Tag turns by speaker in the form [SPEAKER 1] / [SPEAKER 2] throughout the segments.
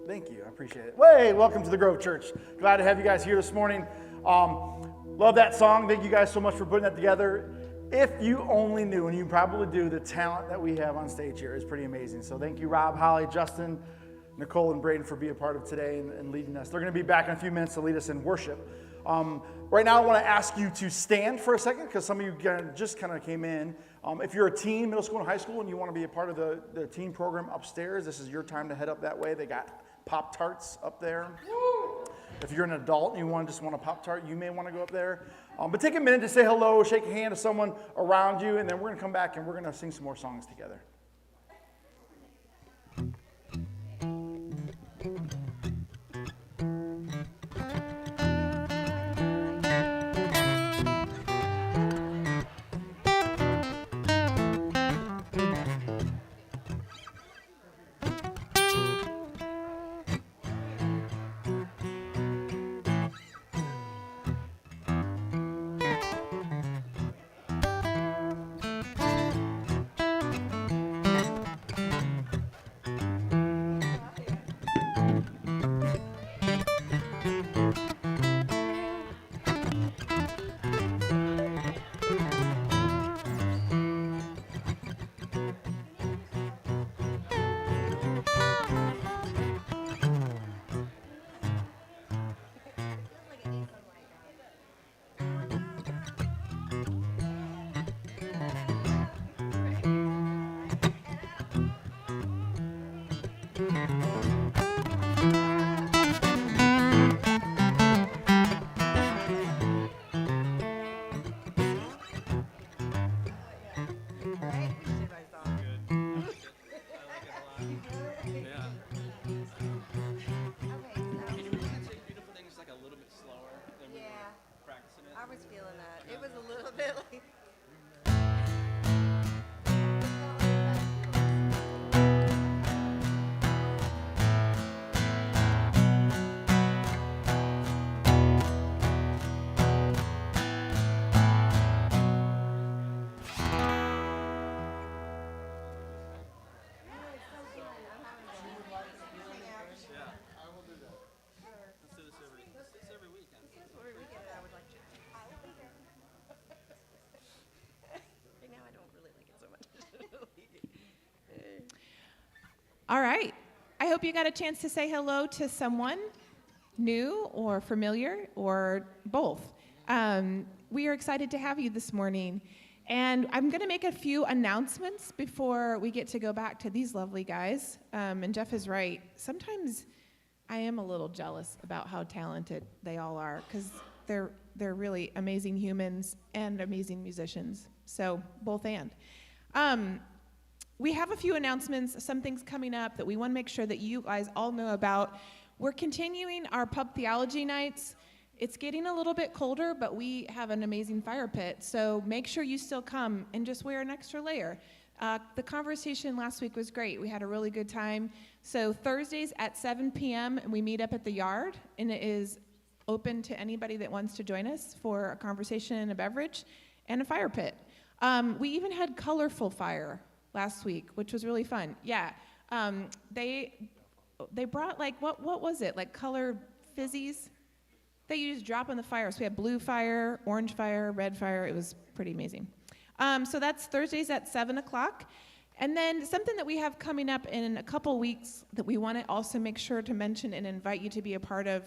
[SPEAKER 1] Thank you. I appreciate it. Hey, welcome to the Grove Church. Glad to have you guys here this morning. Love that song. Thank you guys so much for putting that together. If you only knew, and you probably do, the talent that we have on stage here is pretty amazing. So thank you, Rob, Holly, Justin, Nicole, and Braden for being a part of today and leading us. They're going to be back in a few minutes to lead us in worship. Right now, I want to ask you to stand for a second because some of you just kind of came in. If you're a teen, middle school and high school, and you want to be a part of the teen program upstairs, this is your time to head up that way. They got Pop-Tarts up there. If you're an adult and you just want a Pop-Tart, you may want to go up there. But take a minute to say hello, shake a hand to someone around you, and then we're going to come back and we're going to sing some more songs together.
[SPEAKER 2] All right. I hope you got a chance to say hello to someone new or familiar or both. We are excited to have you this morning. And I'm going to make a few announcements before we get to go back to these lovely guys. And Jeff is right. Sometimes I am a little jealous about how talented they all are because they're really amazing humans and amazing musicians. So both and. We have a few announcements, some things coming up that we want to make sure that you guys all know about. We're continuing our pub theology nights. It's getting a little bit colder, but we have an amazing fire pit, so make sure you still come and just wear an extra layer. The conversation last week was great. We had a really good time. So Thursdays at 7 p.m., we meet up at the yard, and it is open to anybody that wants to join us for a conversation and a beverage and a fire pit. We even had colorful fire last week, which was really fun. Yeah, they brought what was it, like color fizzies that you just drop in the fire. So we had blue fire, orange fire, red fire. It was pretty amazing. So that's Thursdays at 7 o'clock. And then something that we have coming up in a couple weeks that we want to also make sure to mention and invite you to be a part of.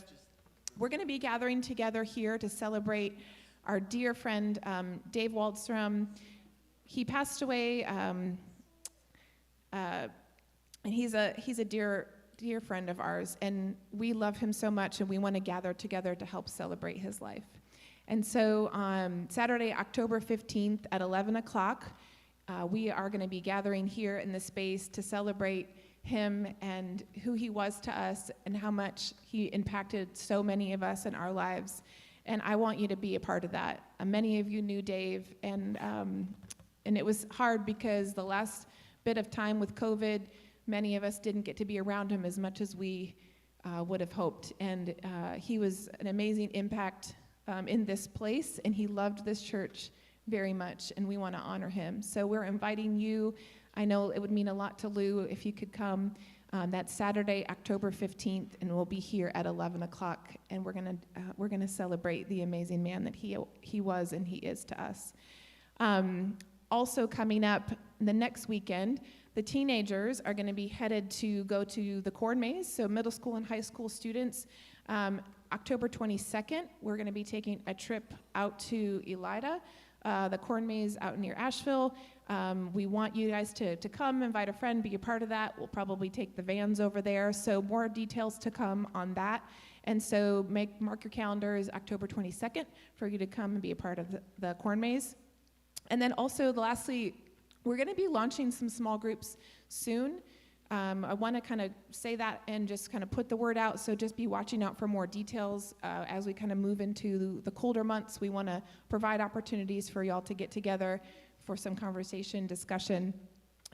[SPEAKER 2] We're going to be gathering together here to celebrate our dear friend Dave Waldstrom. He passed away. And he's a dear friend of ours, and we love him so much, and we want to gather together to help celebrate his life. And so on Saturday, October 15th at 11 o'clock, we are going to be gathering here in the space to celebrate him and who he was to us and how much he impacted so many of us in our lives. And I want you to be a part of that. Many of you knew Dave, and it was hard because the last bit of time with COVID, many of us didn't get to be around him as much as we would have hoped. And he was an amazing impact in this place, and he loved this church very much, and we want to honor him. So we're inviting you. I know it would mean a lot to Lou if you could come. That's Saturday, October 15th, and we'll be here at 11 o'clock, and we're gonna celebrate the amazing man that he was and he is to us. Also coming up the next weekend, the teenagers are gonna be headed to go to the corn maze, so middle school and high school students. October 22nd, we're gonna be taking a trip out to Elida, the corn maze out near Asheville. We want you guys to come, invite a friend, be a part of that. We'll probably take the vans over there, so more details to come on that. And so mark your calendars October 22nd for you to come and be a part of the corn maze. And then also, lastly, we're going to be launching some small groups soon. I want to kind of say that and just kind of put the word out, so just be watching out for more details. As we kind of move into the colder months, we want to provide opportunities for y'all to get together for some conversation, discussion,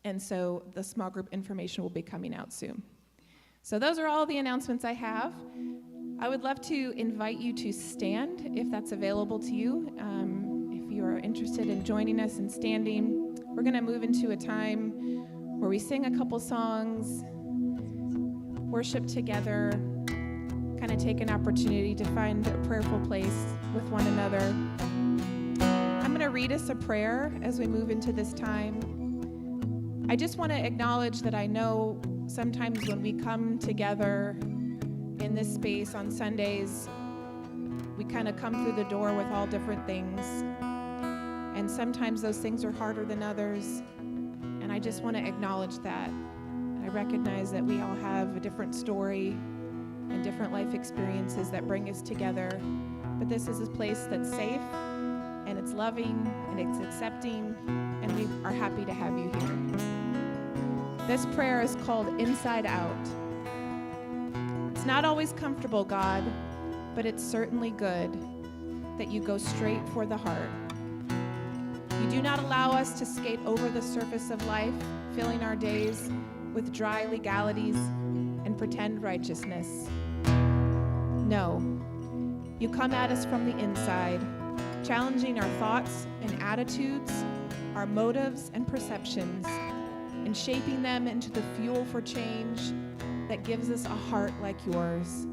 [SPEAKER 2] and so the small group information will be coming out soon. So those are all the announcements I have. I would love to invite you to stand if that's available to you. If you are interested in joining us and standing, we're going to move into a time where we sing a couple songs, worship together, kind of take an opportunity to find a prayerful place with one another. I'm going to read us a prayer as we move into this time. I just want to acknowledge that I know sometimes when we come together in this space on Sundays, we kind of come through the door with all different things. And sometimes those things are harder than others. And I just want to acknowledge that. I recognize that we all have a different story and different life experiences that bring us together. But this is a place that's safe, and it's loving, and it's accepting, and we are happy to have you here. This prayer is called Inside Out. It's not always comfortable, God, but it's certainly good that you go straight for the heart. You do not allow us to skate over the surface of life, filling our days with dry legalities and pretend righteousness. No, you come at us from the inside, challenging our thoughts and attitudes, our motives and perceptions, and shaping them into the fuel for change that gives us a heart like yours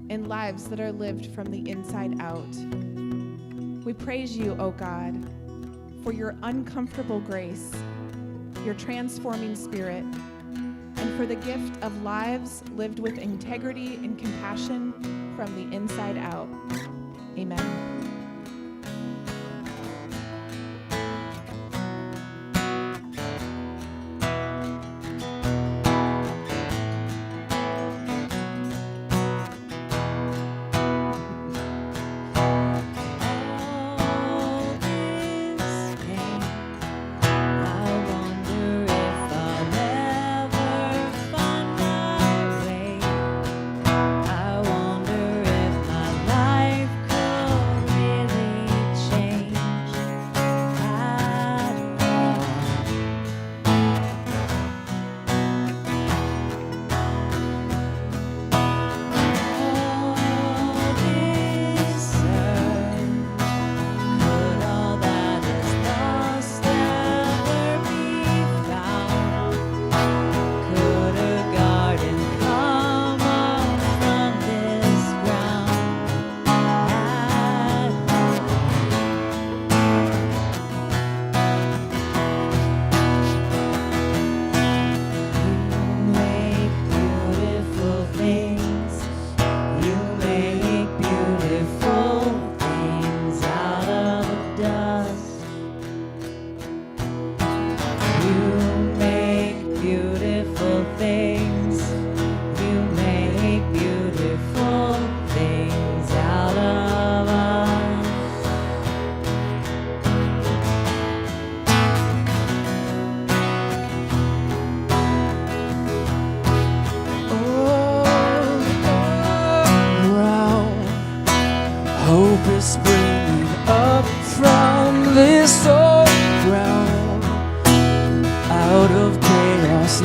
[SPEAKER 2] and lives that are lived from the inside out. We praise you, O God, for your uncomfortable grace, your transforming spirit, and for the gift of lives lived with integrity and compassion from the inside out. Amen.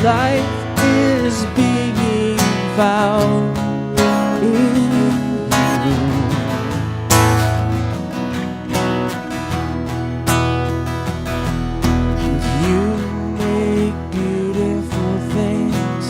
[SPEAKER 3] Life is being found in you. You make beautiful things.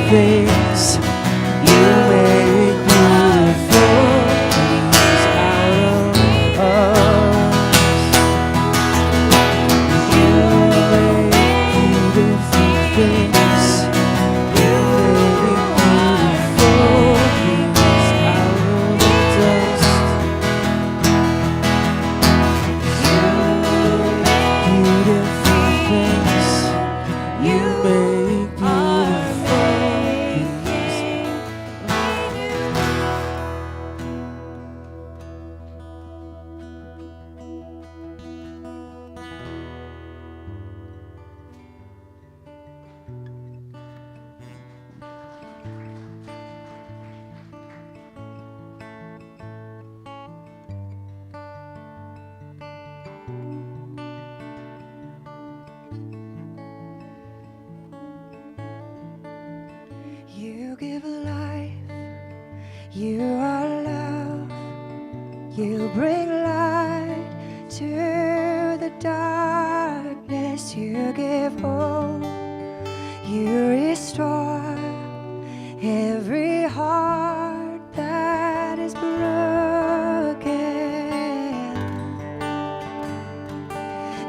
[SPEAKER 3] things. You make beautiful things out of us. You make beautiful things. You make beautiful things out of dust. You make beautiful things. You make beautiful things.
[SPEAKER 4] You give life, you are love, you bring light to the darkness, you give hope, you restore every heart that is broken.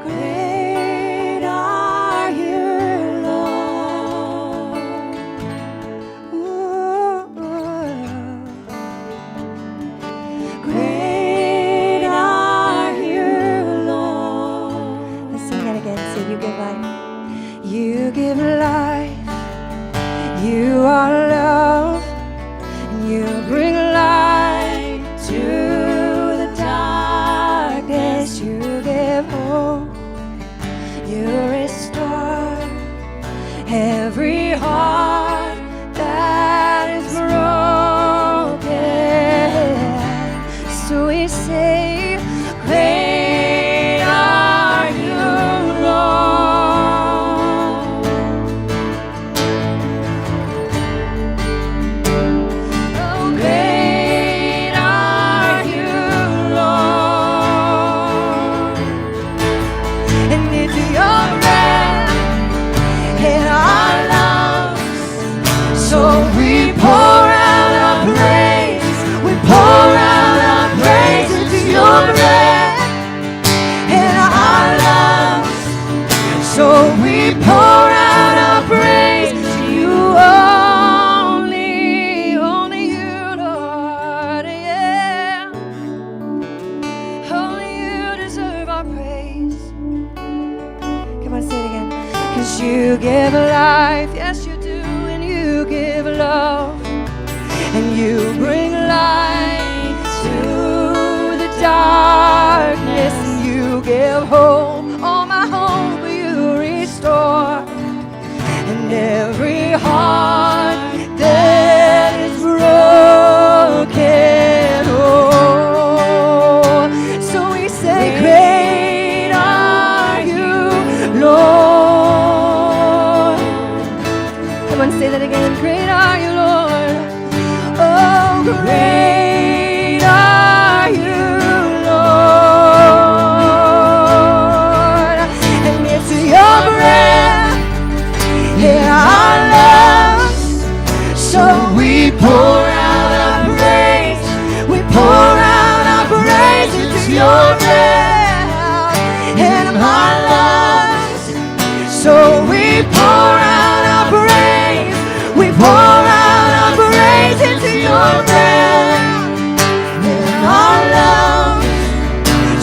[SPEAKER 4] Great are you, Lord. Great are you, Lord. Let's sing that again. Say, you give life. You give life. You are love. And you bring light to the darkness. You give hope. You restore every heart that is broken. So we say, great are you, Lord. Oh, great are you, Lord. And into your breath in our lungs, so we pour out our praise. We pour out our praise into your breath in our lungs. So we pour out our praise to you only you, Lord. Yeah, only you deserve our praise. Come on, say it again. 'Cause you give life, yes you do, and you give love. And you bring light to the darkness, and you give hope. All my hope you restore, and every heart that is broken. Oh, so we say, great are you, Lord. Come on, say that again. Great are you, Lord. Oh, great are you, Lord. And it's your breath in our lungs, so we pour out our praise. We pour out our praise into your breath in our lungs, so we pour out our praise. We pour out our praise into your breath in our lungs.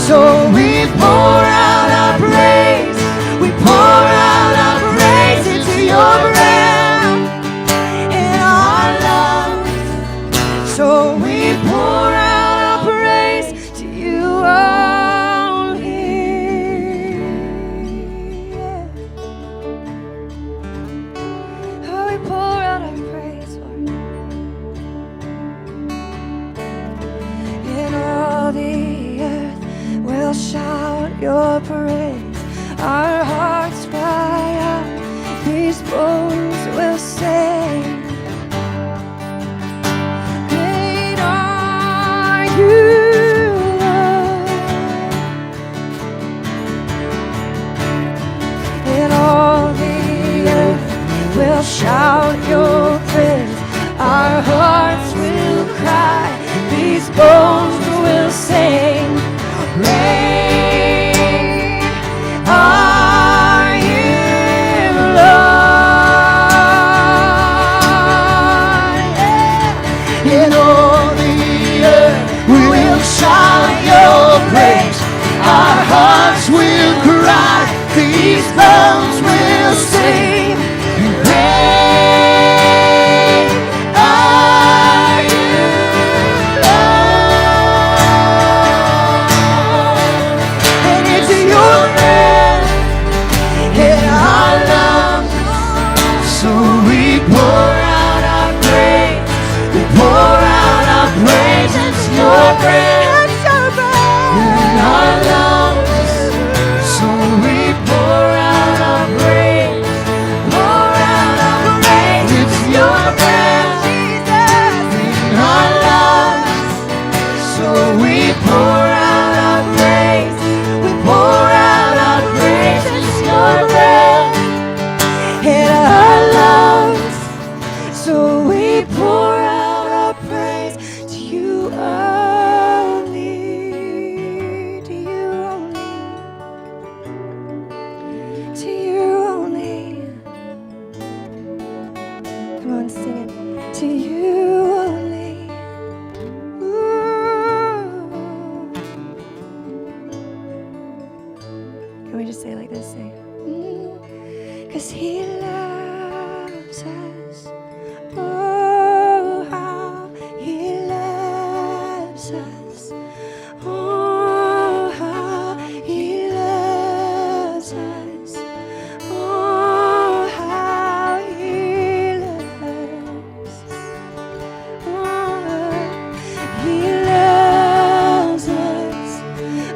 [SPEAKER 4] So we pour out our praise. We pour out our praise into your breath in our lungs. So we pour out our praise to you only. Yeah. Oh, we pour out our praise. shout your praise. Our hearts will cry, these bones will sing. Great are you, Lord. Yeah. In all the earth we will shout your praise. Our hearts will cry, these bones will sing. Great are you, Lord. And into your breath in our lungs, so we pour out our praise. We pour out our praise into your breath in our lungs, so we pour out our praise. Pour out our praise into your breath, Jesus, in our lungs, so we pour out our praise. We pour out our praise into your breath in our lungs, so we pour out our praise to you only, to you only, to you only. Come on, sing it. To you only. Ooh. Can we just say it like this? Say, 'cause he loves us. Oh, how he loves us. Oh, how he loves us. Oh, how he loves us. Oh, he loves us.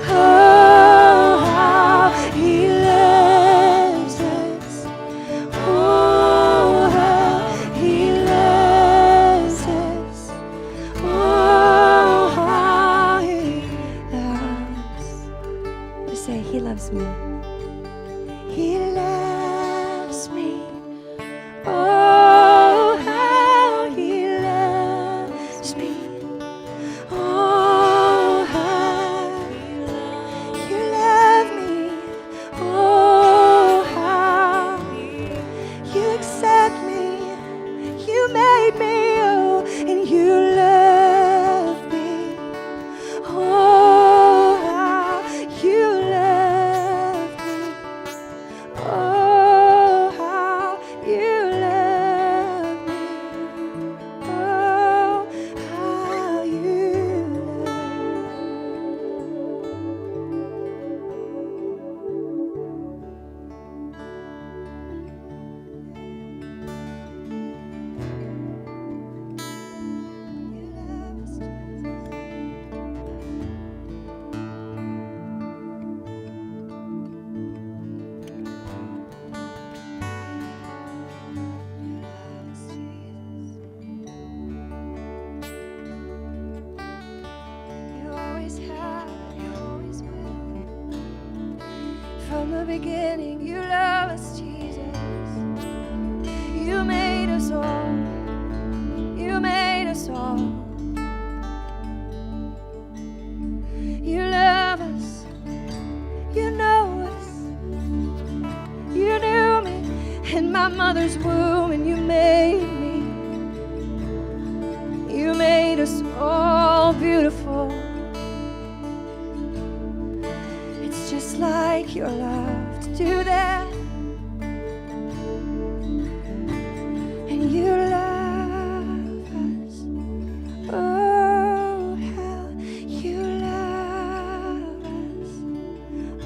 [SPEAKER 4] Oh, how he loves us. Oh, how he loves us. Oh, how he loves. Just say, he loves me. He loves me. Oh, how he loves me. Oh, how you love me. Oh, how you accept me. You made me, oh, and you love me. Oh, how you love me. Oh, how you love me. Oh, how you You always have, you always will. From the beginning, you love us, Jesus. You made us all. You made us all. You love us. You know us. You knew me in my mother's womb, and you made me. You made us all beautiful. It's just like your love to do that. And you love us. Oh, how you love us.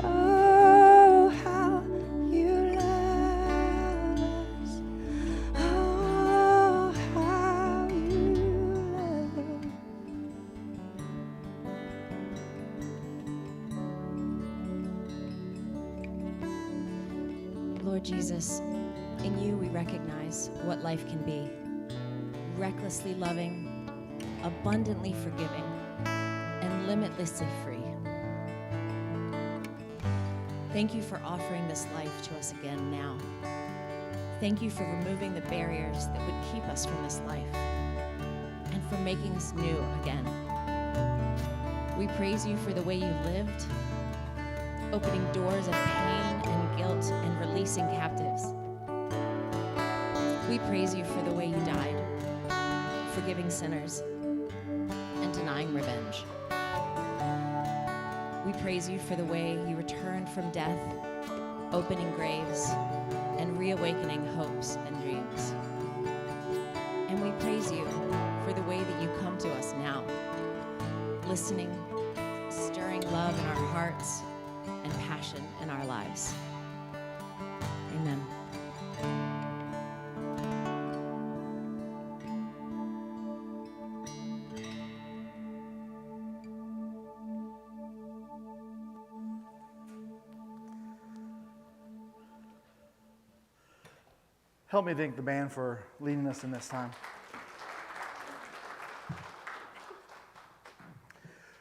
[SPEAKER 4] Oh, how you love us. Oh, how you love us.
[SPEAKER 5] Lord Jesus, in you we recognize what life can be. Recklessly loving, abundantly forgiving, and limitlessly free. Thank you for offering this life to us again now. Thank you for removing the barriers that would keep us from this life and for making us new again. We praise you for the way you lived, opening doors of pain and guilt and releasing captives. We praise you for the way you died, forgiving sinners and denying revenge. We praise you for the way you returned from death, opening graves, and reawakening hopes and dreams. And we praise you for the way that you come to us now, listening, stirring love in our hearts, and passion in our lives. Amen.
[SPEAKER 1] Help me thank the band for leading us in this time.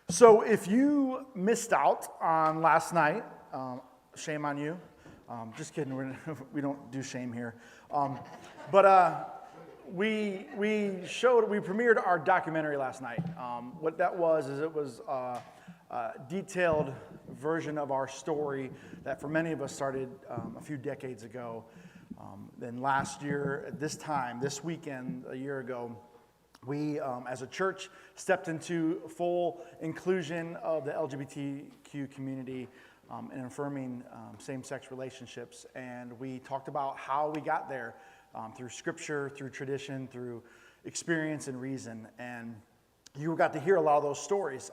[SPEAKER 1] So if you missed out on last night, shame on you. Just kidding, we don't do shame here. But we premiered our documentary last night. What that was is it was a detailed version of our story that for many of us started a few decades ago. Then last year, at this time, this weekend, a year ago, we, as a church, stepped into full inclusion of the LGBTQ community and affirming same-sex relationships. And we talked about how we got there through scripture, through tradition, through experience and reason. And you got to hear a lot of those stories.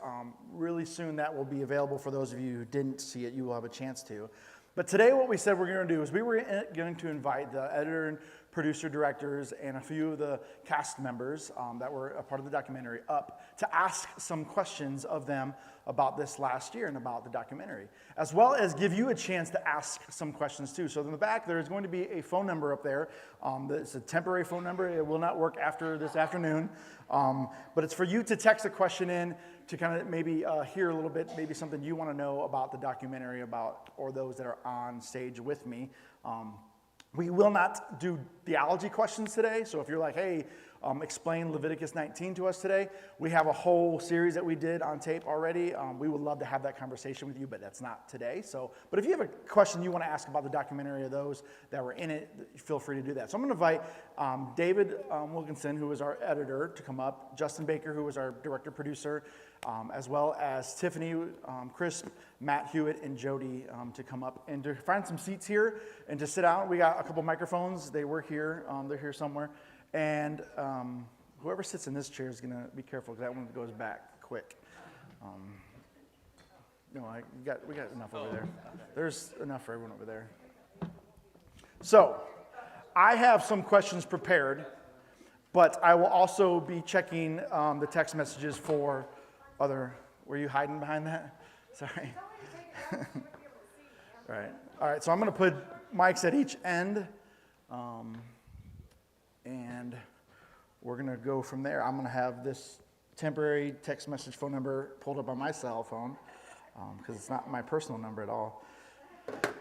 [SPEAKER 1] Really soon that will be available for those of you who didn't see it. You will have a chance to. But today what we said we're going to do is we were going to invite the editor and producer directors and a few of the cast members that were a part of the documentary up to ask some questions of them about this last year and about the documentary, as well as give you a chance to ask some questions too. So in the back there is going to be a phone number up there. It's a temporary phone number. It will not work after this afternoon, but it's for you to text a question in to kind of maybe hear a little bit, maybe something you want to know about the documentary about, or those that are on stage with me. We will not do theology questions today, so if you're like, hey, explain Leviticus 19 to us today, we have a whole series that we did on tape already. We would love to have that conversation with you, but that's not today. But if you have a question you want to ask about the documentary or those that were in it, feel free to do that. So I'm going to invite David Wilkinson, who is our editor, to come up, Justin Baker, who is our director-producer, as well as Tiffany Crisp, Matt Hewitt, and Jody to come up and to find some seats here and to sit down. We got a couple microphones. They were here. They're here somewhere. And whoever sits in this chair is going to be careful because that one goes back quick. No, we got enough over there. There's enough for everyone over there. So I have some questions prepared, but I will also be checking the text messages for other. Were you hiding behind that? Sorry. All right. So I'm going to put mics at each end. And we're going to go from there. I'm going to have this temporary text message phone number pulled up on my cell phone because it's not my personal number at all,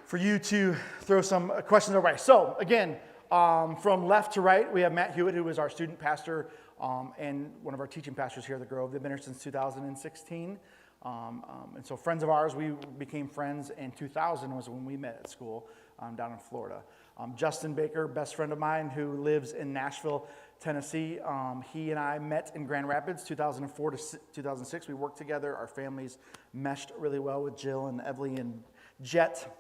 [SPEAKER 1] for you to throw some questions our way. So again, from left to right, we have Matt Hewitt, who is our student pastor and one of our teaching pastors here at the Grove. They've been here since 2016. And so friends of ours, we became friends in 2000 was when we met at school down in Florida. Justin Baker, best friend of mine who lives in Nashville, Tennessee. He and I met in Grand Rapids, 2004 to 2006. We worked together. Our families meshed really well with Jill and Evely and Jet.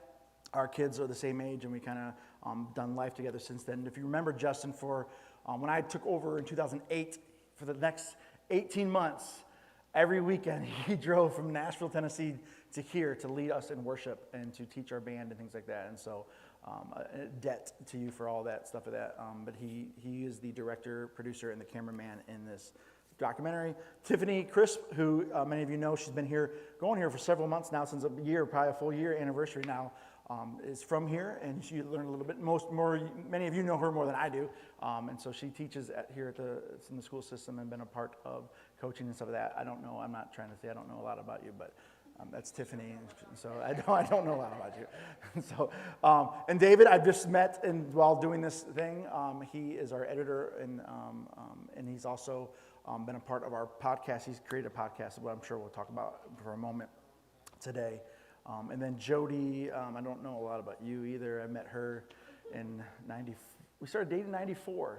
[SPEAKER 1] Our kids are the same age, and we kind of done life together since then. If you remember Justin, for when I took over in 2008, for the next 18 months, every weekend he drove from Nashville, Tennessee to here to lead us in worship and to teach our band and things like that. And so a debt to you for all that stuff of that. But he is the director, producer, and the cameraman in this documentary. Tiffany Crisp, who many of you know, she's been here, going here for several months now, since a year, probably a full year anniversary now, is from here, and she learned a little bit. Many of you know her more than I do, and so she teaches here in the school system and been a part of coaching and stuff of that. I don't know. I'm not trying to say I don't know a lot about you, but That's Tiffany. So I don't know a lot about you. So, and David, I've just met while doing this thing. He is our editor, and he's also been a part of our podcast. He's created a podcast, what I'm sure we'll talk about for a moment today. And then Jody, I don't know a lot about you either. I met her in we started dating in 93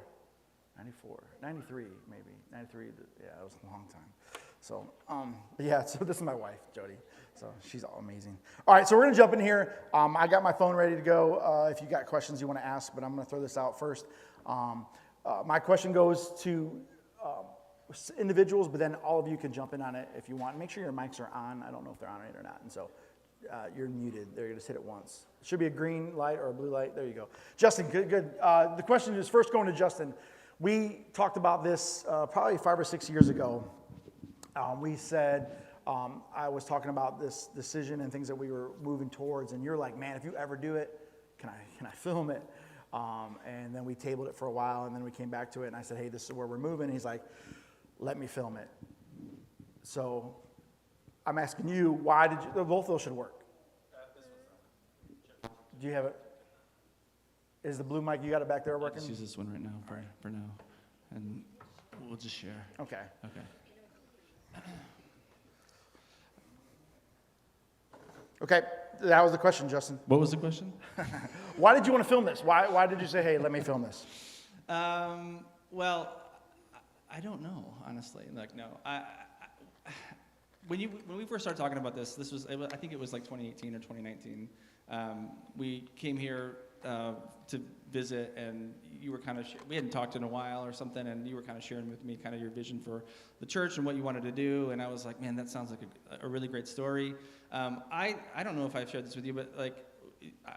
[SPEAKER 1] maybe. 93, yeah, it was a long time. So, so this is my wife, Jody. So she's all amazing. All right, so we're going to jump in here. I got my phone ready to go if you got questions you want to ask, but I'm going to throw this out first. My question goes to individuals, but then all of you can jump in on it if you want. Make sure your mics are on. I don't know if they're on it or not. And so you're muted. There, you just hit it once. It should be a green light or a blue light. There you go. Justin, good. The question is first going to Justin. We talked about this probably 5 or 6 years ago. We said, I was talking about this decision and things that we were moving towards, and you're like, man, if you ever do it, can I film it? And then we tabled it for a while, and then we came back to it, and I said, hey, this is where we're moving. And he's like, let me film it. So I'm asking you, why did you, both of those should work. Do you have it? Is the blue mic, you got it back there working?
[SPEAKER 6] Let's use this one right now for now, and we'll just share.
[SPEAKER 1] Okay. Okay, that was the question, Justin.
[SPEAKER 6] What was the question?
[SPEAKER 1] Why did you want to film this? Why did you say, hey, let me film this?
[SPEAKER 6] Well, I don't know, honestly. Like, no, when we first started talking about this was I think it was like 2018 or 2019. We came here to visit, and you were kind of we hadn't talked in a while or something, and you were kind of sharing with me kind of your vision for the church and what you wanted to do, and I was like, man, that sounds like a really great story. I don't know if I've shared this with you, but like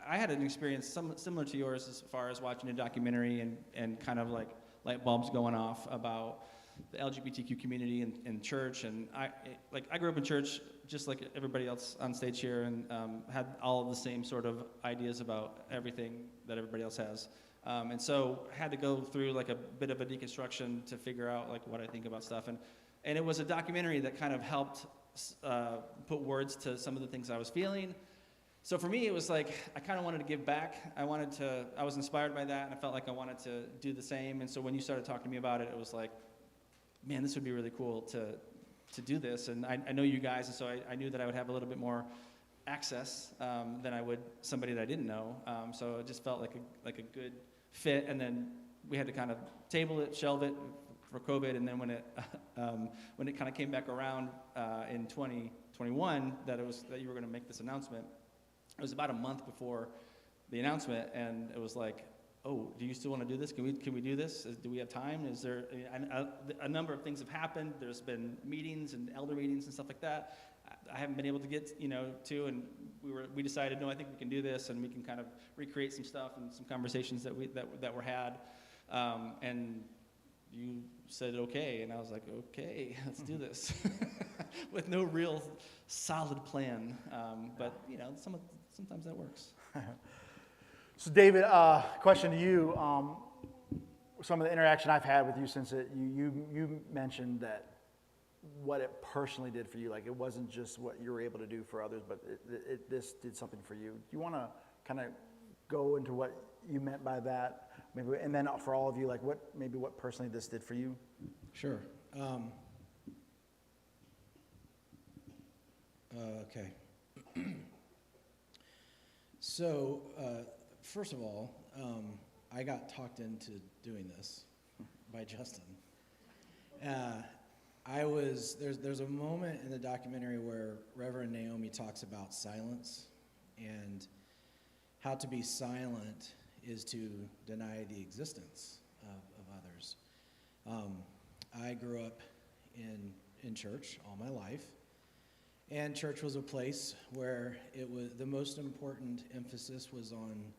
[SPEAKER 6] I had an experience similar to yours as far as watching a documentary and kind of like light bulbs going off about the LGBTQ community and church, and I grew up in church just like everybody else on stage here, and had all of the same sort of ideas about everything that everybody else has, and so had to go through like a bit of a deconstruction to figure out like what I think about stuff, and it was a documentary that kind of helped put words to some of the things I was feeling. So for me, it was like I kind of wanted to give back. I was inspired by that, and I felt like I wanted to do the same. And so when you started talking to me about it, it was like, man, this would be really cool to do this. And I know you guys, and so I knew that I would have a little bit more access than I would somebody that I didn't know. So it just felt like a good fit. And then we had to kind of table it, shelve it for COVID. And then when it kind of came back around in 2021 that you were going to make this announcement, it was about a month before the announcement, and it was like, oh, do you still want to do this? Can we do this? Do we have time? Is there a number of things have happened? There's been meetings and elder meetings and stuff like that. I haven't been able to get to, and we decided, no, I think we can do this, and we can kind of recreate some stuff and some conversations that were had, and you said okay, and I was like, okay, let's do this, with no real solid plan, but sometimes that works.
[SPEAKER 1] So David, question to you. Some of the interaction I've had with you since you mentioned that what it personally did for you, like it wasn't just what you were able to do for others, but this did something for you. Do you want to kind of go into what you meant by that, maybe, and then for all of you, like what personally this did for you?
[SPEAKER 7] Sure. Okay. So, first of all, I got talked into doing this by Justin. There's a moment in the documentary where Reverend Naomi talks about silence, and how to be silent is to deny the existence of others. I grew up in church all my life, and church was a place where it was the most important emphasis was on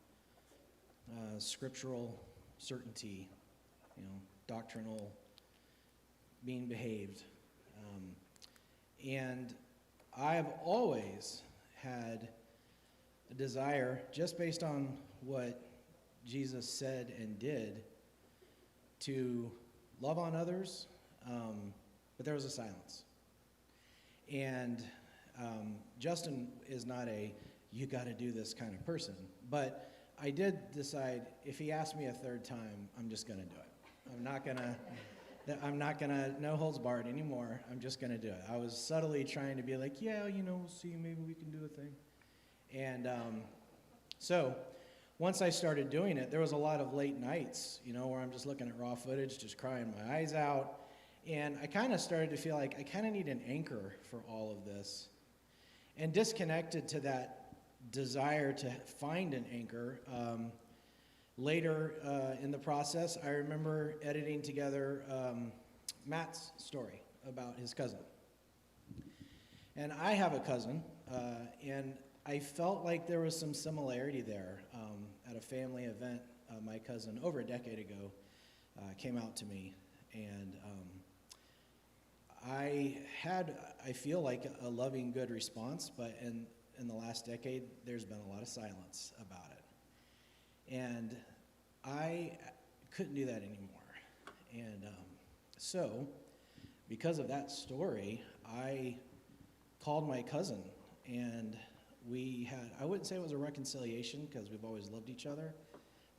[SPEAKER 7] scriptural certainty, doctrinal, being behaved. And I've always had a desire, just based on what Jesus said and did, to love on others, but there was a silence. And Justin is not a you got to do this kind of person, but I did decide if he asked me a third time, I'm just going to do it. I'm not gonna no holds barred anymore. I'm just gonna do it. I was subtly trying to be like, yeah, you know, we'll see, maybe we can do a thing. And so once I started doing it, there was a lot of late nights, you know, where I'm just looking at raw footage, just crying my eyes out. And I kind of started to feel like I kind of need an anchor for all of this. And disconnected to that desire to find an anchor, later in the process, I remember editing together Matt's story about his cousin. And I have a cousin, and I felt like there was some similarity there. At a family event, my cousin, over a decade ago, came out to me, and I feel like a loving, good response, but in the last decade, there's been a lot of silence about it. And I couldn't do that anymore. And so, because of that story, I called my cousin, and we had, I wouldn't say it was a reconciliation because we've always loved each other,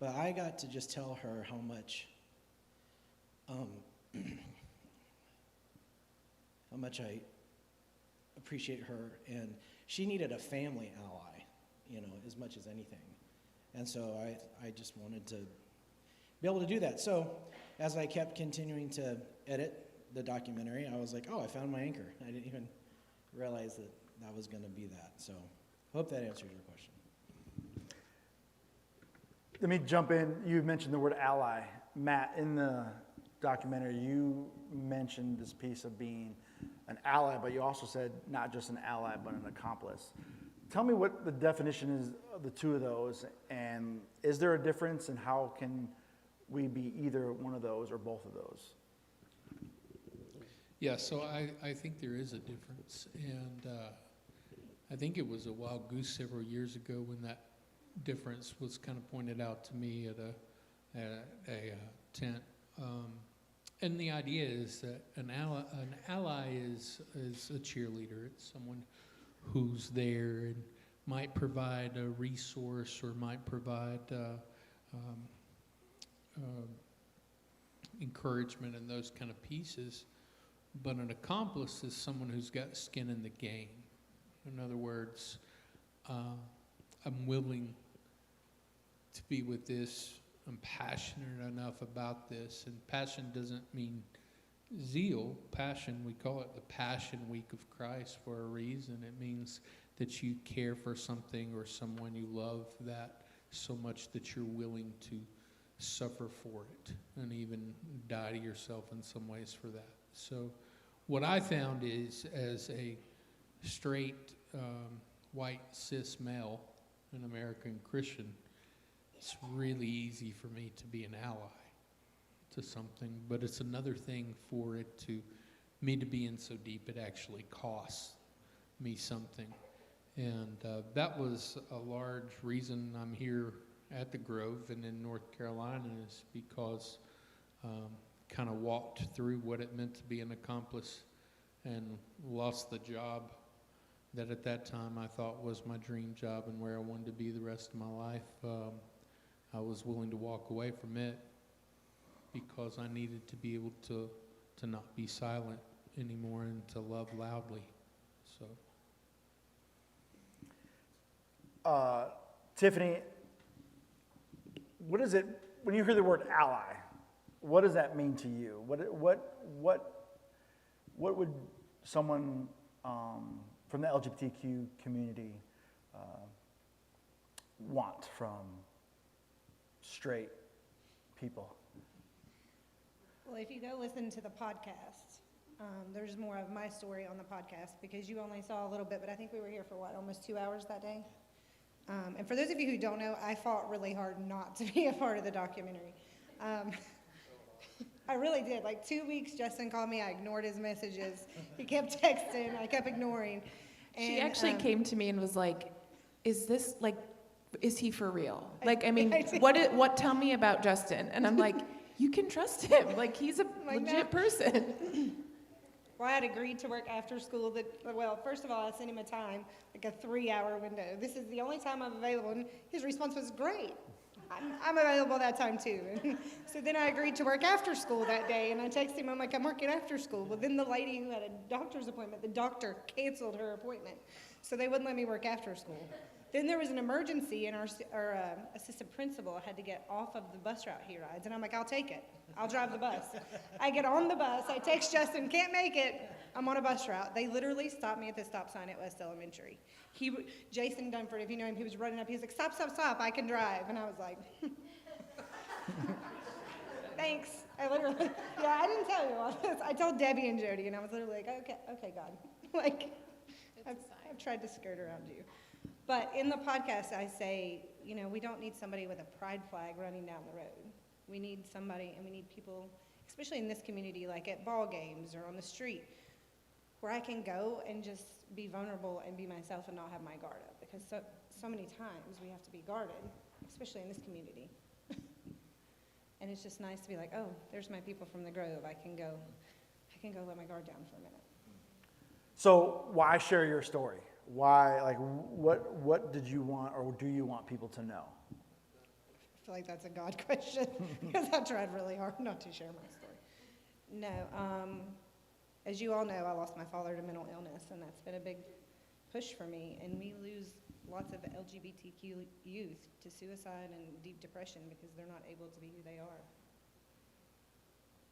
[SPEAKER 7] but I got to just tell her how much I appreciate her, and she needed a family ally, you know, as much as anything. And so I just wanted to be able to do that. So as I kept continuing to edit the documentary, I was like, oh, I found my anchor. I didn't even realize that was going to be that. So hope that answers your question.
[SPEAKER 1] Let me jump in. You mentioned the word ally. Matt, in the documentary, you mentioned this piece of being an ally, but you also said not just an ally, but an accomplice. Tell me what the definition is of the two of those, and is there a difference, and how can we be either one of those or both of those?
[SPEAKER 8] Yeah, so I think there is a difference, and I think it was a wild goose several years ago when that difference was kind of pointed out to me at a tent. And the idea is that an ally is a cheerleader. It's someone who's there and might provide a resource or might provide encouragement and those kind of pieces. But an accomplice is someone who's got skin in the game. In other words, I'm willing to be with this. I'm passionate enough about this. And passion doesn't mean zeal. Passion, we call it the Passion Week of Christ for a reason. It means that you care for something or someone you love that so much that you're willing to suffer for it and even die to yourself in some ways for that. So what I found is, as a straight white cis male, an American Christian, it's really easy for me to be an ally to something, but it's another thing for it to me to be in so deep it actually costs me something. And that was a large reason I'm here at the Grove and in North Carolina, is because kind of walked through what it meant to be an accomplice and lost the job that at that time I thought was my dream job and where I wanted to be the rest of my life. I was willing to walk away from it because I needed to be able to not be silent anymore and to love loudly. So,
[SPEAKER 1] Tiffany, what is it when you hear the word ally? What does that mean to you? What would someone from the LGBTQ community want from straight people?
[SPEAKER 9] Well, if you go listen to the podcast, there's more of my story on the podcast because you only saw a little bit, but I think we were here for almost 2 hours that day. And for those of you who don't know, I fought really hard not to be a part of the documentary. I really did. Like 2 weeks, Justin called me. I ignored his messages. He kept texting. I kept ignoring. And,
[SPEAKER 2] She actually came to me and was like, is he for real? Like, I mean, what, tell me about Justin. And I'm like, you can trust him. Like, he's a legit person.
[SPEAKER 9] Well, I had agreed to work after school. Well, first of all, I sent him a time, like a 3-hour window. This is the only time I'm available. And his response was, great. I'm available that time too. And so then I agreed to work after school that day, and I texted him, I'm like, I'm working after school. But then the lady who had a doctor's appointment, the doctor canceled her appointment. So they wouldn't let me work after school. Then there was an emergency, and our assistant principal had to get off of the bus route he rides. And I'm like, I'll take it. I'll drive the bus. I get on the bus. I text Justin, can't make it. I'm on a bus route. They literally stopped me at the stop sign at West Elementary. Jason Dunford, if you know him, he was running up. He was like, stop, stop, stop. I can drive. And I was like, thanks. I literally, yeah, I didn't tell you all this. I told Debbie and Jody, and I was literally like, okay, God. Like, I've tried to skirt around you. But in the podcast, I say, we don't need somebody with a pride flag running down the road. We need somebody, and we need people, especially in this community, like at ball games or on the street, where I can go and just be vulnerable and be myself and not have my guard up. Because so many times we have to be guarded, especially in this community. And it's just nice to be like, oh, there's my people from the Grove. I can go let my guard down for a minute.
[SPEAKER 1] So why share your story? Why, like, what did you want, or do you want people to know?
[SPEAKER 9] I feel like that's a God question, because I tried really hard not to share my story. No, as you all know, I lost my father to mental illness, and that's been a big push for me. And we lose lots of LGBTQ youth to suicide and deep depression because they're not able to be who they are.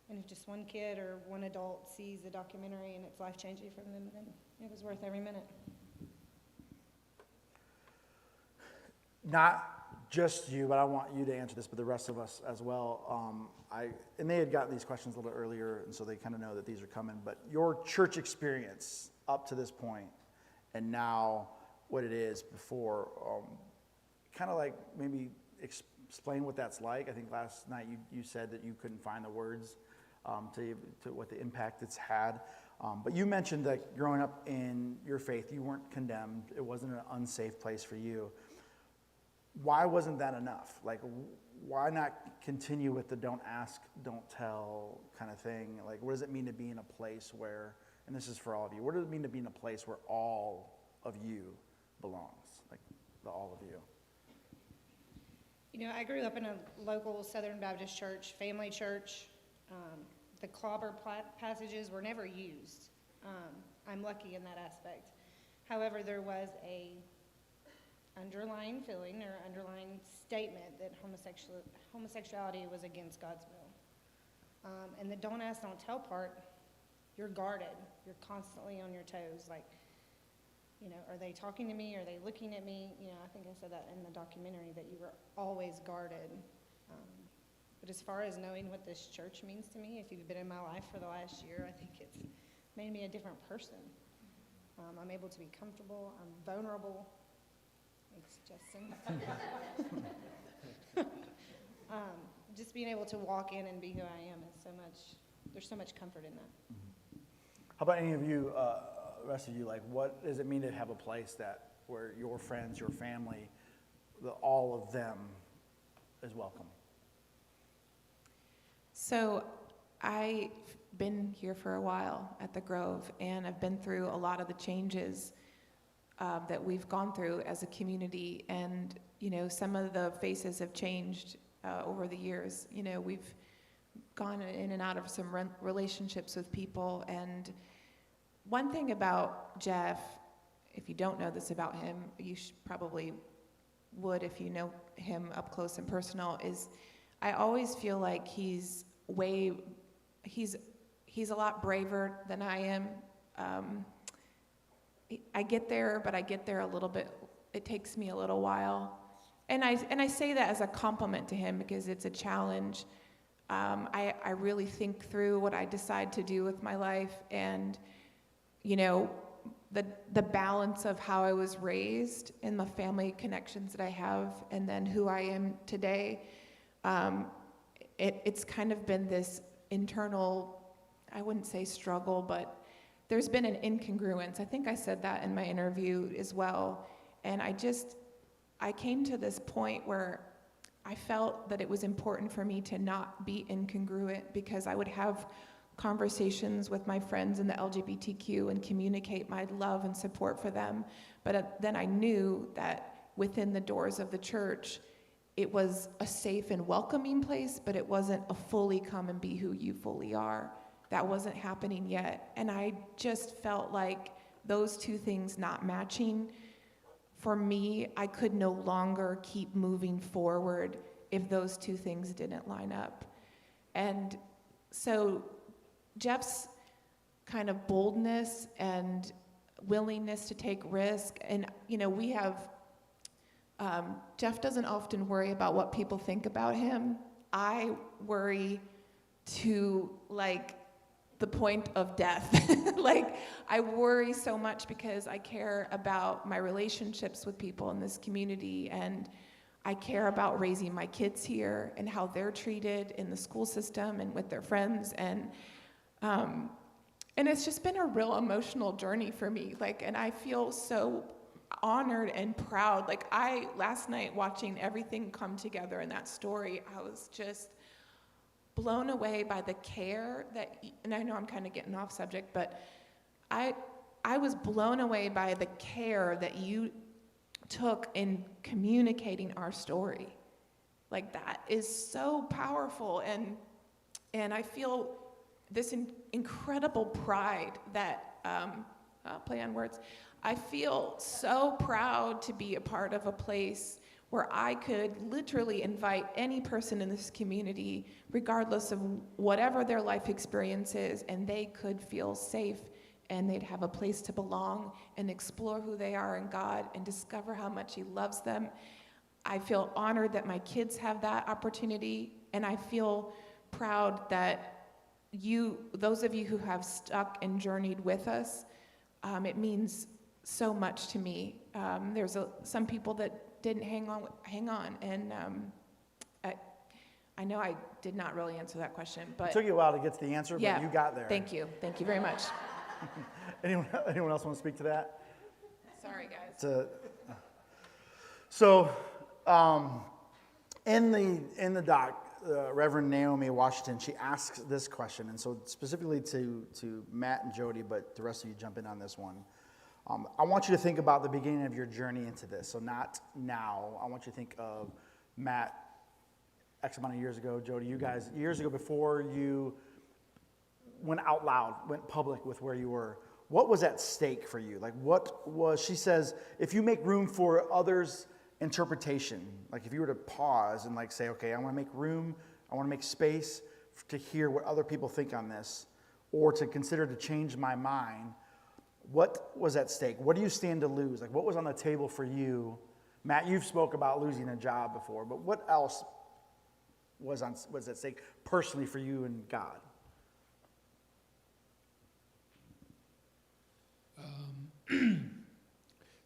[SPEAKER 9] And if just one kid or one adult sees the documentary and it's life-changing for them, then it was worth every minute.
[SPEAKER 1] Not just you, but I want you to answer this, but the rest of us as well. And they had gotten these questions a little earlier, and so they kind of know that these are coming. But your church experience up to this point, and now what it is before, kind of like maybe explain what that's like. I think last night you said that you couldn't find the words to what the impact it's had. But you mentioned that growing up in your faith, you weren't condemned. It wasn't an unsafe place for you. Why wasn't that enough? Like, why not continue with the don't ask, don't tell kind of thing? Like, what does it mean to be in a place where, and this is for all of you, what does it mean to be in a place where all of you belongs? Like, all of you.
[SPEAKER 9] I grew up in a local Southern Baptist church, family church. The clobber passages were never used. I'm lucky in that aspect. However, there was a underlying feeling or underlying statement that homosexuality was against God's will. And the don't ask, don't tell part, you're guarded. You're constantly on your toes. Like, are they talking to me? Are they looking at me? I think I said that in the documentary, that you were always guarded. But as far as knowing what this church means to me, if you've been in my life for the last year, I think it's made me a different person. I'm able to be comfortable. I'm vulnerable. Thanks, Justin. Just being able to walk in and be who I am is there's so much comfort in that.
[SPEAKER 1] How about any of you, the rest of you, like, what does it mean to have a place where your friends, your family, all of them is welcome?
[SPEAKER 2] So I've been here for a while at the Grove, and I've been through a lot of the changes that we've gone through as a community. And, some of the faces have changed over the years. We've gone in and out of some relationships with people. And one thing about Jeff, if you don't know this about him, you probably would if you know him up close and personal, is I always feel like he's a lot braver than I am. I get there, but I get there a little bit. It takes me a little while, and I say that as a compliment to him because it's a challenge. I really think through what I decide to do with my life, and the balance of how I was raised and the family connections that I have, and then who I am today. It's kind of been this internal, I wouldn't say struggle, but there's been an incongruence. I think I said that in my interview as well. And I came to this point where I felt that it was important for me to not be incongruent, because I would have conversations with my friends in the LGBTQ and communicate my love and support for them. But then I knew that within the doors of the church, it was a safe and welcoming place, but it wasn't a fully come and be who you fully are. That wasn't happening yet. And I just felt like those two things not matching, for me, I could no longer keep moving forward if those two things didn't line up. And so Jeff's kind of boldness and willingness to take risk, and we have, Jeff doesn't often worry about what people think about him. I worry to the point of death. I worry so much because I care about my relationships with people in this community, and I care about raising my kids here and how they're treated in the school system and with their friends, and it's just been a real emotional journey for me. And I feel so honored and proud. Last night watching everything come together in that story, I was just blown away by the care that, and I know I'm kind of getting off subject, but I was blown away by the care that you took in communicating our story. That is so powerful, and I feel this incredible pride that, play on words, I feel so proud to be a part of a place where I could literally invite any person in this community, regardless of whatever their life experience is, and they could feel safe, and they'd have a place to belong and explore who they are in God and discover how much He loves them. I feel honored that my kids have that opportunity, and I feel proud that those of you who have stuck and journeyed with us, it means so much to me. There's some people that didn't hang on, and I know I did not really answer that question, but
[SPEAKER 1] It took you a while to get to the answer,
[SPEAKER 2] yeah,
[SPEAKER 1] but you got there.
[SPEAKER 2] Thank you very much.
[SPEAKER 1] Anyone else want to speak to that?
[SPEAKER 2] Sorry, guys.
[SPEAKER 1] In the doc, Reverend Naomi Washington, she asks this question, and so specifically to Matt and Jody, but the rest of you jump in on this one. I want you to think about the beginning of your journey into this. So not now. I want you to think of Matt X amount of years ago, Jody, you guys, years ago before you went out loud, went public with where you were. What was at stake for you? She says, if you make room for others' interpretation, if you were to pause and say, okay, I want to make room, I want to make space to hear what other people think on this, or to consider to change my mind, what was at stake? What do you stand to lose? What was on the table for you? Matt, you've spoke about losing a job before, but what else was at stake personally for you and God?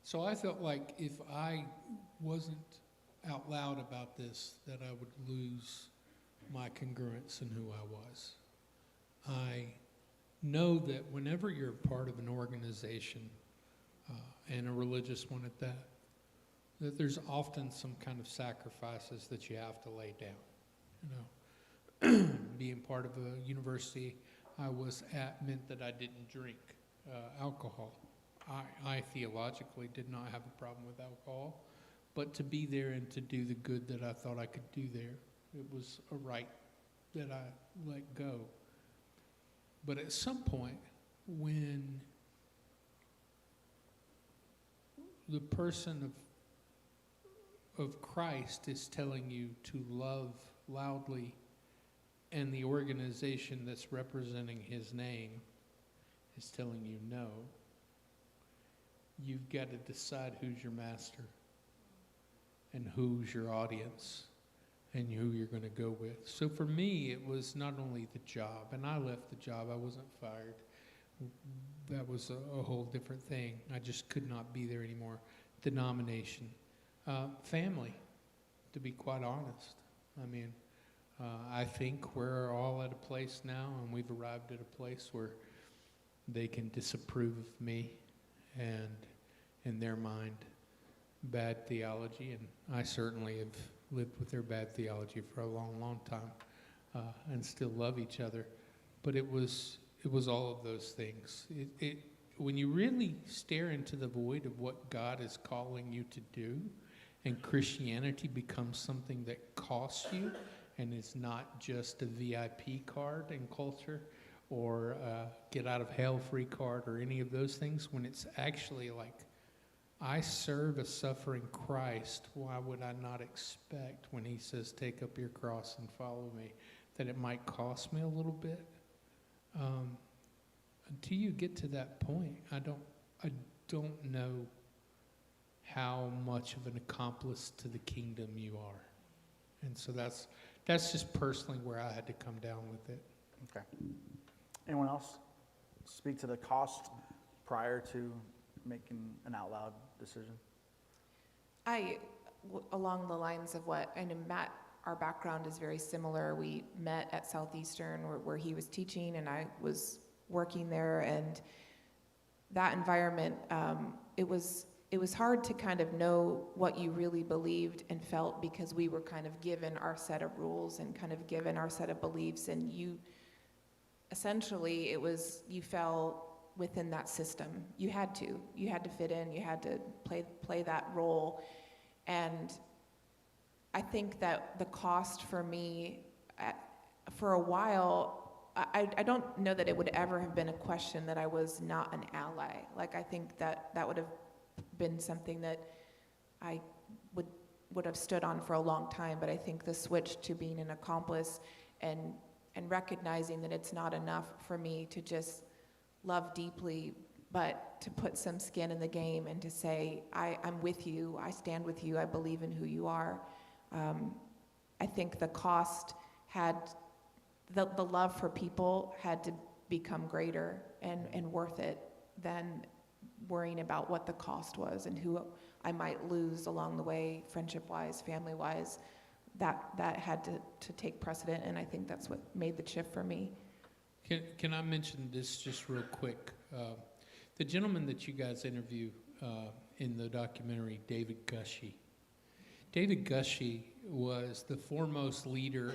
[SPEAKER 8] So I felt like if I wasn't out loud about this, that I would lose my congruence in who I was. I know that whenever you're part of an organization, and a religious one at that there's often some kind of sacrifices that you have to lay down. Being part of a university I was at meant that I didn't drink alcohol. I theologically did not have a problem with alcohol, but to be there and to do the good that I thought I could do there, it was a right that I let go. But at some point, when the person of Christ is telling you to love loudly, and the organization that's representing His name is telling you no, you've got to decide who's your master and who's your audience and who you're going to go with. So for me, it was not only the job, and I left the job, I wasn't fired. That was a whole different thing. I just could not be there anymore. Denomination. Family, to be quite honest. I mean, I think we're all at a place now, and we've arrived at a place where they can disapprove of me and, in their mind, bad theology, and I certainly have lived with their bad theology for a long, long time, and still love each other. but it was all of those things. When you really stare into the void of what God is calling you to do, and Christianity becomes something that costs you and is not just a VIP card in culture or a get out of hell free card or any of those things, when it's actually like, I serve a suffering Christ, why would I not expect when he says, take up your cross and follow me, that it might cost me a little bit? Until you get to that point, I don't know how much of an accomplice to the kingdom you are. And so that's just personally where I had to come down with it.
[SPEAKER 1] Okay. Anyone else speak to the cost prior to making an out loud decision?
[SPEAKER 2] Along the lines of what, and Matt, our background is very similar. We met at Southeastern where he was teaching and I was working there, and that environment, it was hard to kind of know what you really believed and felt, because we were kind of given our set of rules and kind of given our set of beliefs, and you essentially, you fell within that system. You had to fit in, you had to play that role. And I think that the cost for me, for a while, I don't know that it would ever have been a question that I was not an ally. Like, I think that would have been something that I would have stood on for a long time, but I think the switch to being an accomplice and recognizing that it's not enough for me to just love deeply, but to put some skin in the game and to say, I'm with you, I stand with you, I believe in who you are. I think the cost had, the love for people had to become greater and worth it than worrying about what the cost was and who I might lose along the way, friendship-wise, family-wise. That had to take precedent, and I think that's what made the shift for me.
[SPEAKER 8] Can I mention this just real quick? The gentleman that you guys interview in the documentary, David Gushee. David Gushee was the foremost leader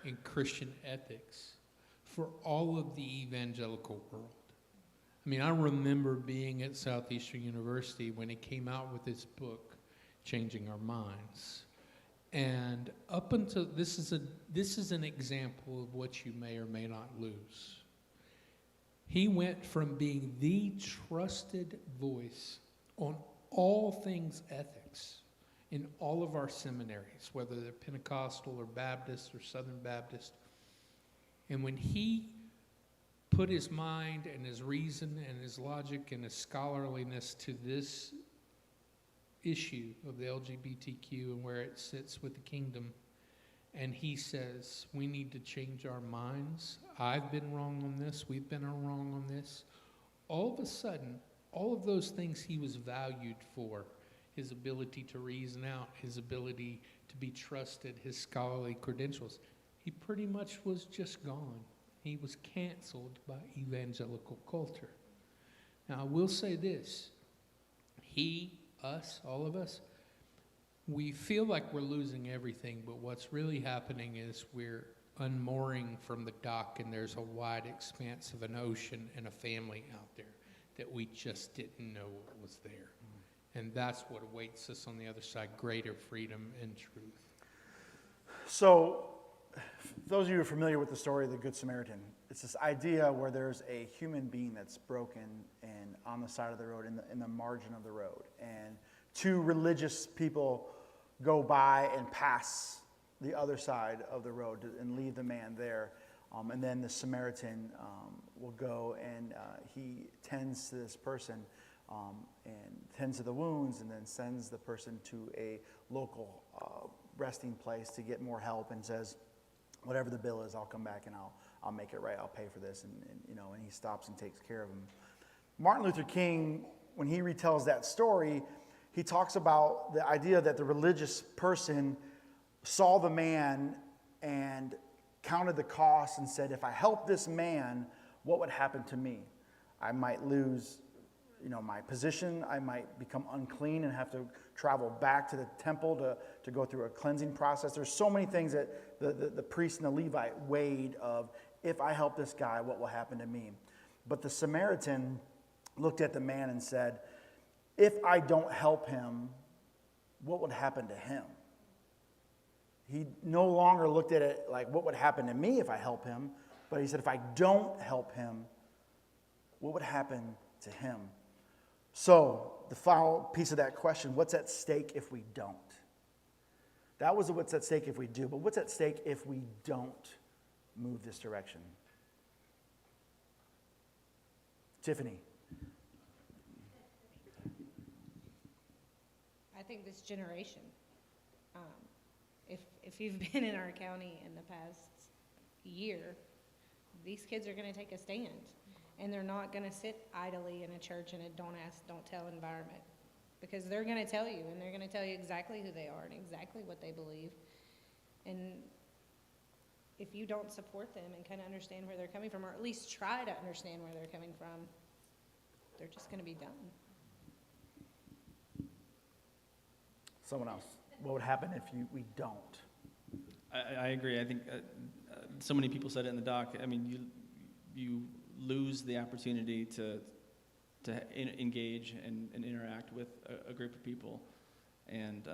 [SPEAKER 8] in Christian ethics for all of the evangelical world. I mean, I remember being at Southeastern University when he came out with his book, Changing Our Minds. And up until, this is an example of what you may or may not lose. He went from being the trusted voice on all things ethics in all of our seminaries, whether they're Pentecostal or Baptist or Southern Baptist. And when he put his mind and his reason and his logic and his scholarliness to this issue of the LGBTQ and where it sits with the kingdom, and he says, we need to change our minds. I've been wrong on this. We've been wrong on this. All of a sudden, all of those things he was valued for, his ability to reason out, his ability to be trusted, his scholarly credentials, he pretty much was just gone. He was canceled by evangelical culture. Now, I will say this. Us, all of us, we feel like we're losing everything, but what's really happening is we're unmooring from the dock, and there's a wide expanse of an ocean and a family out there that we just didn't know what was there. And that's what awaits us on the other side, greater freedom and truth.
[SPEAKER 1] So, those of you who are familiar with the story of the Good Samaritan, it's this idea where there's a human being that's broken and on the side of the road, in the margin of the road. And two religious people go by and pass the other side of the road and leave the man there. And then the Samaritan will go and he tends to this person and tends to the wounds, and then sends the person to a local resting place to get more help, and says, whatever the bill is, I'll come back and I'll make it right. I'll pay for this. And he stops and takes care of him. Martin Luther King, when he retells that story, he talks about the idea that the religious person saw the man and counted the cost and said, if I help this man, what would happen to me? I might lose, my position. I might become unclean and have to travel back to the temple to go through a cleansing process. There's so many things that the priest and the Levite weighed of, if I help this guy, what will happen to me? But the Samaritan looked at the man and said, if I don't help him, what would happen to him? He no longer looked at it like, what would happen to me if I help him? But he said, if I don't help him, what would happen to him? So, the final piece of that question, what's at stake if we don't? That was what's at stake if we do, but what's at stake if we don't move this direction? Tiffany.
[SPEAKER 9] I think this generation, if you've been in our county in the past year, these kids are going to take a stand, and they're not going to sit idly in a church in a don't ask, don't tell environment, because they're going to tell you, and they're going to tell you exactly who they are and exactly what they believe. And if you don't support them and kind of understand where they're coming from, or at least try to understand where they're coming from, they're just going to be done.
[SPEAKER 1] Someone else. What would happen if we don't?
[SPEAKER 6] I agree. I think so many people said it in the doc. I mean, you lose the opportunity to engage and interact with a group of people, and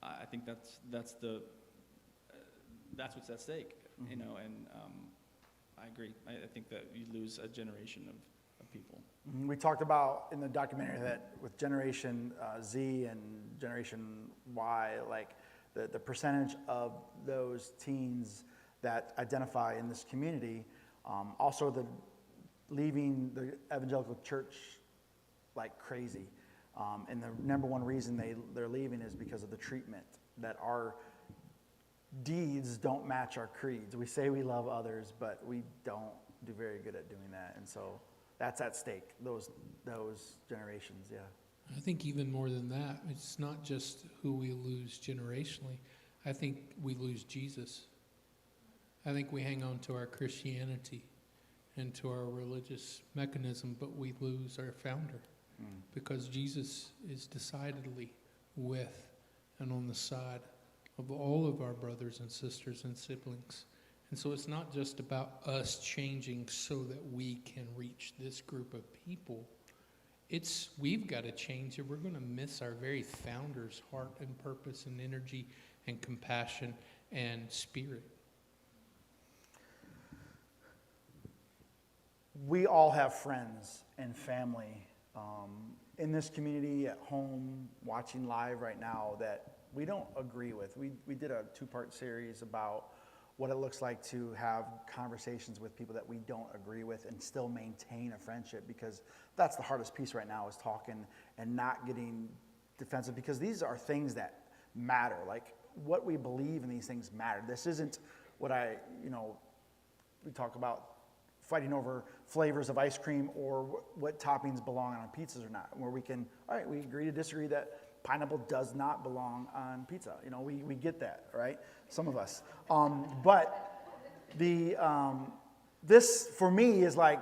[SPEAKER 6] I think that's what's at stake.
[SPEAKER 1] Mm-hmm.
[SPEAKER 6] You know, and I agree. I think that you lose a generation of people.
[SPEAKER 1] We talked about in the documentary that with Generation Z and Generation Y, like the percentage of those teens that identify in this community, also the leaving the evangelical church like crazy. And the number one reason they're leaving is because of the treatment, that our deeds don't match our creeds. We say we love others, but we don't do very good at doing that. And so that's at stake, those generations, yeah.
[SPEAKER 8] I think even more than that, it's not just who we lose generationally. I think we lose Jesus. I think we hang on to our Christianity and to our religious mechanism, but we lose our founder because Jesus is decidedly with and on the side of all of our brothers and sisters and siblings. And so it's not just about us changing so that we can reach this group of people. We've got to change, or we're going to miss our very founder's heart and purpose and energy and compassion and spirit.
[SPEAKER 1] We all have friends and family in this community, at home, watching live right now, that we don't agree with. We did a 2-part series about what it looks like to have conversations with people that we don't agree with and still maintain a friendship, because that's the hardest piece right now, is talking and not getting defensive, because these are things that matter. Like, what we believe in these things matter. This isn't what we talk about fighting over flavors of ice cream or what toppings belong on pizzas or not, where we can, all right, we agree to disagree that pineapple does not belong on pizza. You know, we get that, right? Some of us. But this, for me, is like,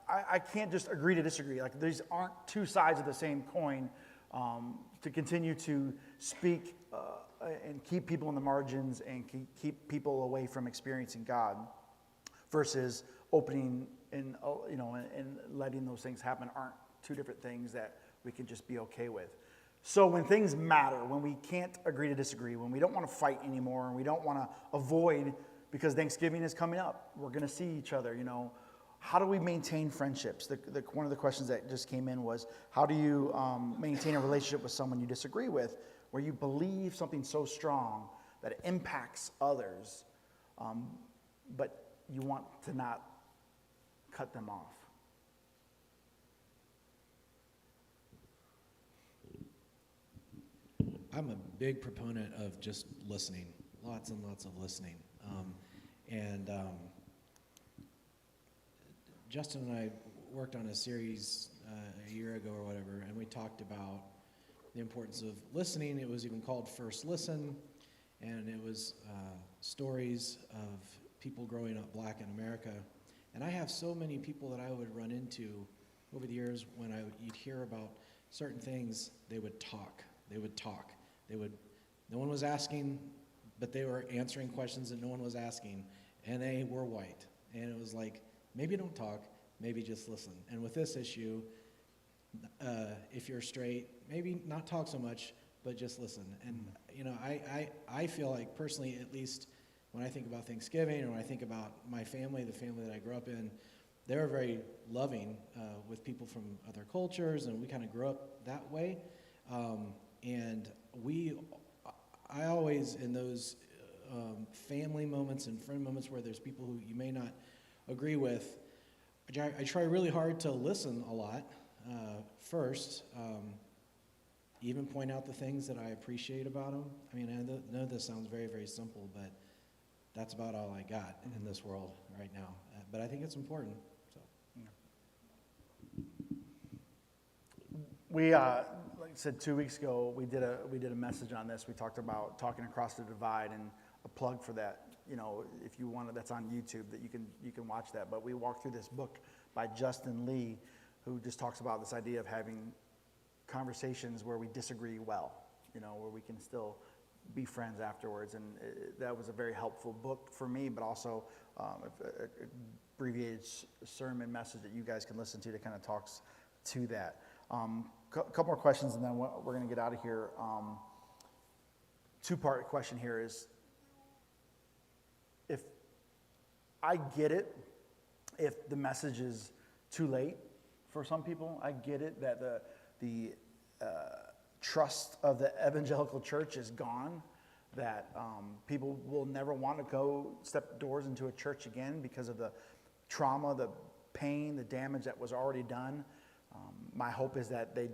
[SPEAKER 1] I can't just agree to disagree. Like, these aren't two sides of the same coin. To continue to speak and keep people in the margins and keep people away from experiencing God, versus opening and letting those things happen, aren't two different things that we can just be okay with. So when things matter, when we can't agree to disagree, when we don't want to fight anymore, and we don't want to avoid, because Thanksgiving is coming up, we're going to see each other, how do we maintain friendships? One of the questions that just came in was, how do you maintain a relationship with someone you disagree with, where you believe something so strong that it impacts others, but you want to not cut them off?
[SPEAKER 7] I'm a big proponent of just listening, lots and lots of listening. Justin and I worked on a series a year ago or whatever, and we talked about the importance of listening. It was even called First Listen, and it was stories of people growing up black in America. And I have so many people that I would run into over the years when you'd hear about certain things, they would talk. No one was asking, but they were answering questions that no one was asking. and they were white. And it was like, maybe don't talk, maybe just listen. And with this issue, if you're straight, maybe not talk so much, but just listen. And, you know, I feel like personally, at least when I think about Thanksgiving or when I think about my family, the family that I grew up in, they were very loving with people from other cultures, and we kind of grew up that way. And I always, in those family moments and friend moments where there's people who you may not agree with, I try really hard to listen a lot first, even point out the things that I appreciate about them. I mean, I know this sounds very, very simple, but that's about all I got in this world right now. But I think it's important. So.
[SPEAKER 1] We, like I said, 2 weeks ago, we did a message on this. We talked about talking across the divide, and a plug for that. You know, if you want to, that's on YouTube, that you can watch that. But we walked through this book by Justin Lee, who just talks about this idea of having conversations where we disagree well. You know, where we can still be friends afterwards, and that was a very helpful book for me. But also, abbreviated sermon message that you guys can listen to that kind of talks to that. Couple more questions, and then we're going to get out of here. Two-part question here is, if I get it, if the message is too late for some people, I get it that the trust of the evangelical church is gone, that people will never want to go step doors into a church again because of the trauma, the pain, the damage that was already done. My hope is that they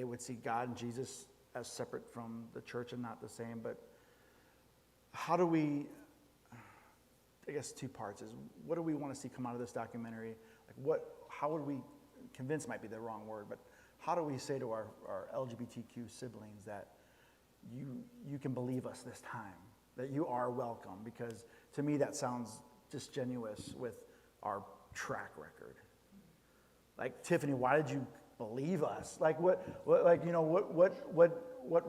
[SPEAKER 1] would see God and Jesus as separate from the church and not the same. But how do we, I guess two parts is, what do we want to see come out of this documentary? Like how would we, convince might be the wrong word, but how do we say to our LGBTQ siblings that you can believe us this time, that you are welcome? Because to me that sounds disingenuous with our track record. Like, Tiffany, why did you believe us? Like, what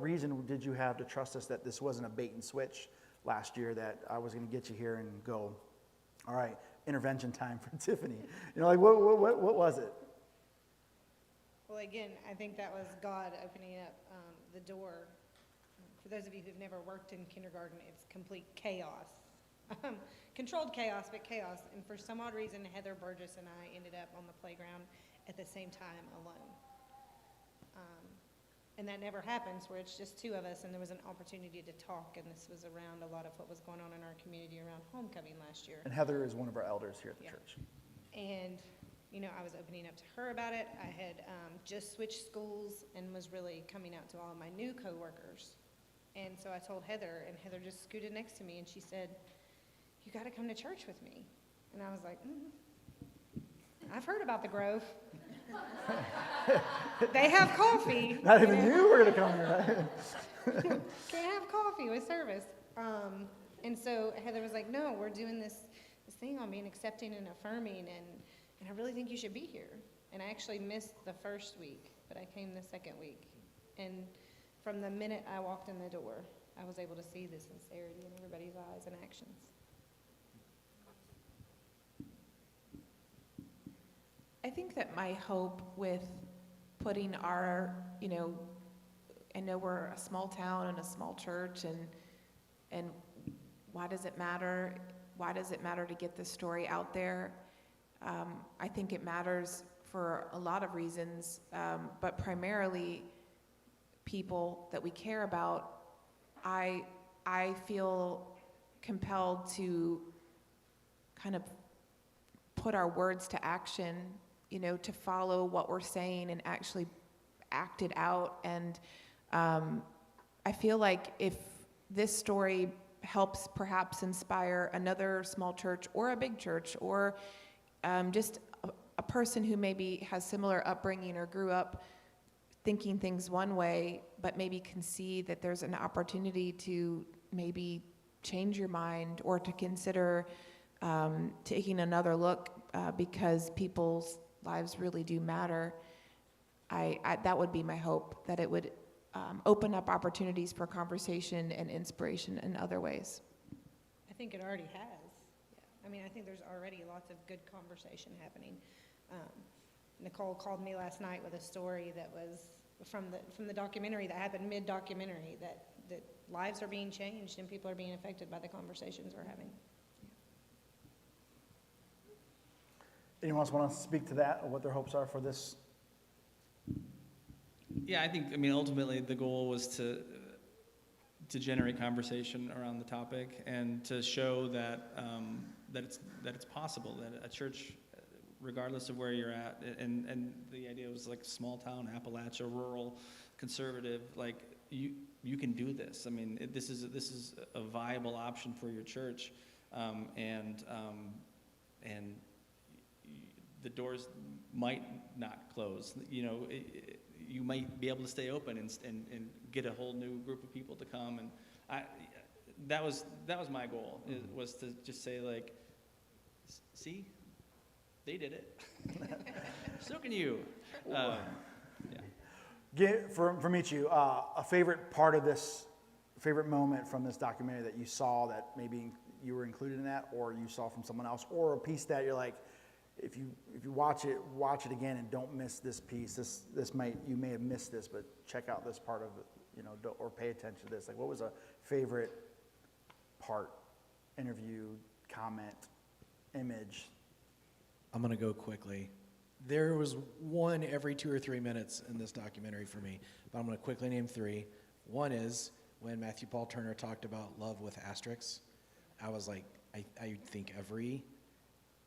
[SPEAKER 1] reason did you have to trust us that this wasn't a bait and switch last year, that I was going to get you here and go, all right, intervention time for Tiffany? You know, like, what was it?
[SPEAKER 9] Well, again, I think that was God opening up the door. For those of you who've never worked in kindergarten, it's complete chaos. Controlled chaos, but chaos. And for some odd reason, Heather Burgess and I ended up on the playground at the same time alone. And that never happens, where it's just two of us, and there was an opportunity to talk, and this was around a lot of what was going on in our community around homecoming last year.
[SPEAKER 1] And Heather is one of our elders here at the church.
[SPEAKER 9] And, you know, I was opening up to her about it. I had just switched schools and was really coming out to all of my new coworkers. And so I told Heather, and Heather just scooted next to me, and she said, "You got to come to church with me." And I was like, I've heard about the Grove. They have coffee.
[SPEAKER 1] Not even you were going to come here, right?
[SPEAKER 9] They have coffee with service. And so Heather was like, "No, we're doing this thing on being accepting and affirming, and I really think you should be here." And I actually missed the first week, but I came the second week. And from the minute I walked in the door, I was able to see the sincerity in everybody's eyes and actions.
[SPEAKER 2] I think that my hope with putting our, you know, I know we're a small town and a small church, and why does it matter? Why does it matter to get this story out there? I think it matters for a lot of reasons, but primarily people that we care about. I feel compelled to kind of put our words to action, you know, to follow what we're saying and actually act it out. And I feel like if this story helps perhaps inspire another small church or a big church, or just a person who maybe has similar upbringing or grew up thinking things one way, but maybe can see that there's an opportunity to maybe change your mind, or to consider taking another look because people's lives really do matter. That would be my hope, that it would open up opportunities for conversation and inspiration in other ways.
[SPEAKER 9] I think it already has. I mean, I think there's already lots of good conversation happening. Nicole called me last night with a story that was from the documentary that happened mid-documentary, that lives are being changed and people are being affected by the conversations we're having.
[SPEAKER 1] Anyone else want to speak to that, or what their hopes are for this?
[SPEAKER 6] Yeah, I think, I mean, ultimately the goal was to generate conversation around the topic and to show that that it's possible, that a church, regardless of where you're at, and the idea was like small town, Appalachia, rural, conservative, like you can do this. I mean, this is a viable option for your church, and the doors might not close. You know, you might be able to stay open and get a whole new group of people to come. And that was my goal, was to just say, like, see, they did it. So can you.
[SPEAKER 1] From each of you, a favorite part of this, favorite moment from this documentary that you saw that maybe you were included in that, or you saw from someone else, or a piece that you're like, if you watch it again and don't miss this piece, you may have missed this, but check out this part of it, you know, or pay attention to this. Like, what was a favorite part, interview, comment, image?
[SPEAKER 7] I'm going to go quickly. There was one every 2 or 3 minutes in this documentary for me, but I'm going to quickly name 3. One is when Matthew Paul Turner talked about love with asterisks. I was like, I think every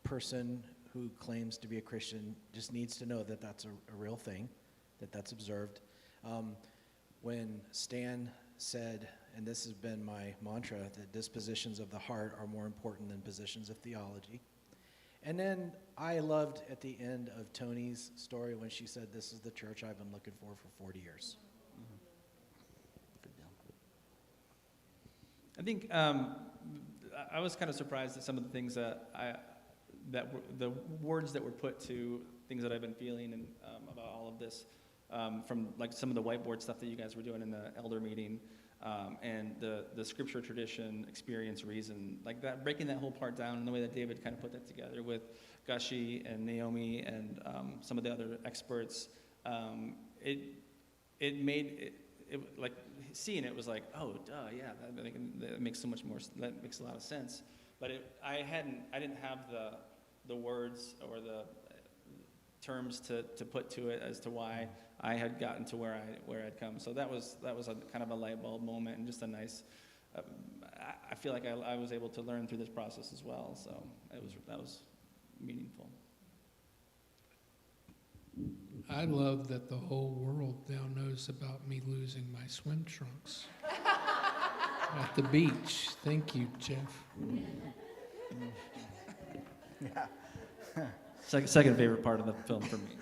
[SPEAKER 7] person who claims to be a Christian just needs to know that that's a real thing, that's observed. When Stan said, and this has been my mantra, that dispositions of the heart are more important than positions of theology. And then I loved at the end of Tony's story when she said, "This is the church I've been looking for 40 years.
[SPEAKER 6] I think I was kind of surprised at some of the things that the words that were put to things that I've been feeling and about all of this, from like some of the whiteboard stuff that you guys were doing in the elder meeting, and the scripture, tradition, experience, reason, like that, breaking that whole part down in the way that David kind of put that together with Gushie and Naomi and some of the other experts. It made it like seeing it was like, oh, duh, yeah, that makes so much more. That makes a lot of sense. But I didn't have the words or the terms to put to it as to why I had gotten to where I'd come. So that was a kind of a light bulb moment and just a nice. I feel like I was able to learn through this process as well. So that was meaningful.
[SPEAKER 8] I love that the whole world now knows about me losing my swim trunks at the beach. Thank you, Jeff.
[SPEAKER 1] Yeah.
[SPEAKER 6] Second favorite part of the film for me.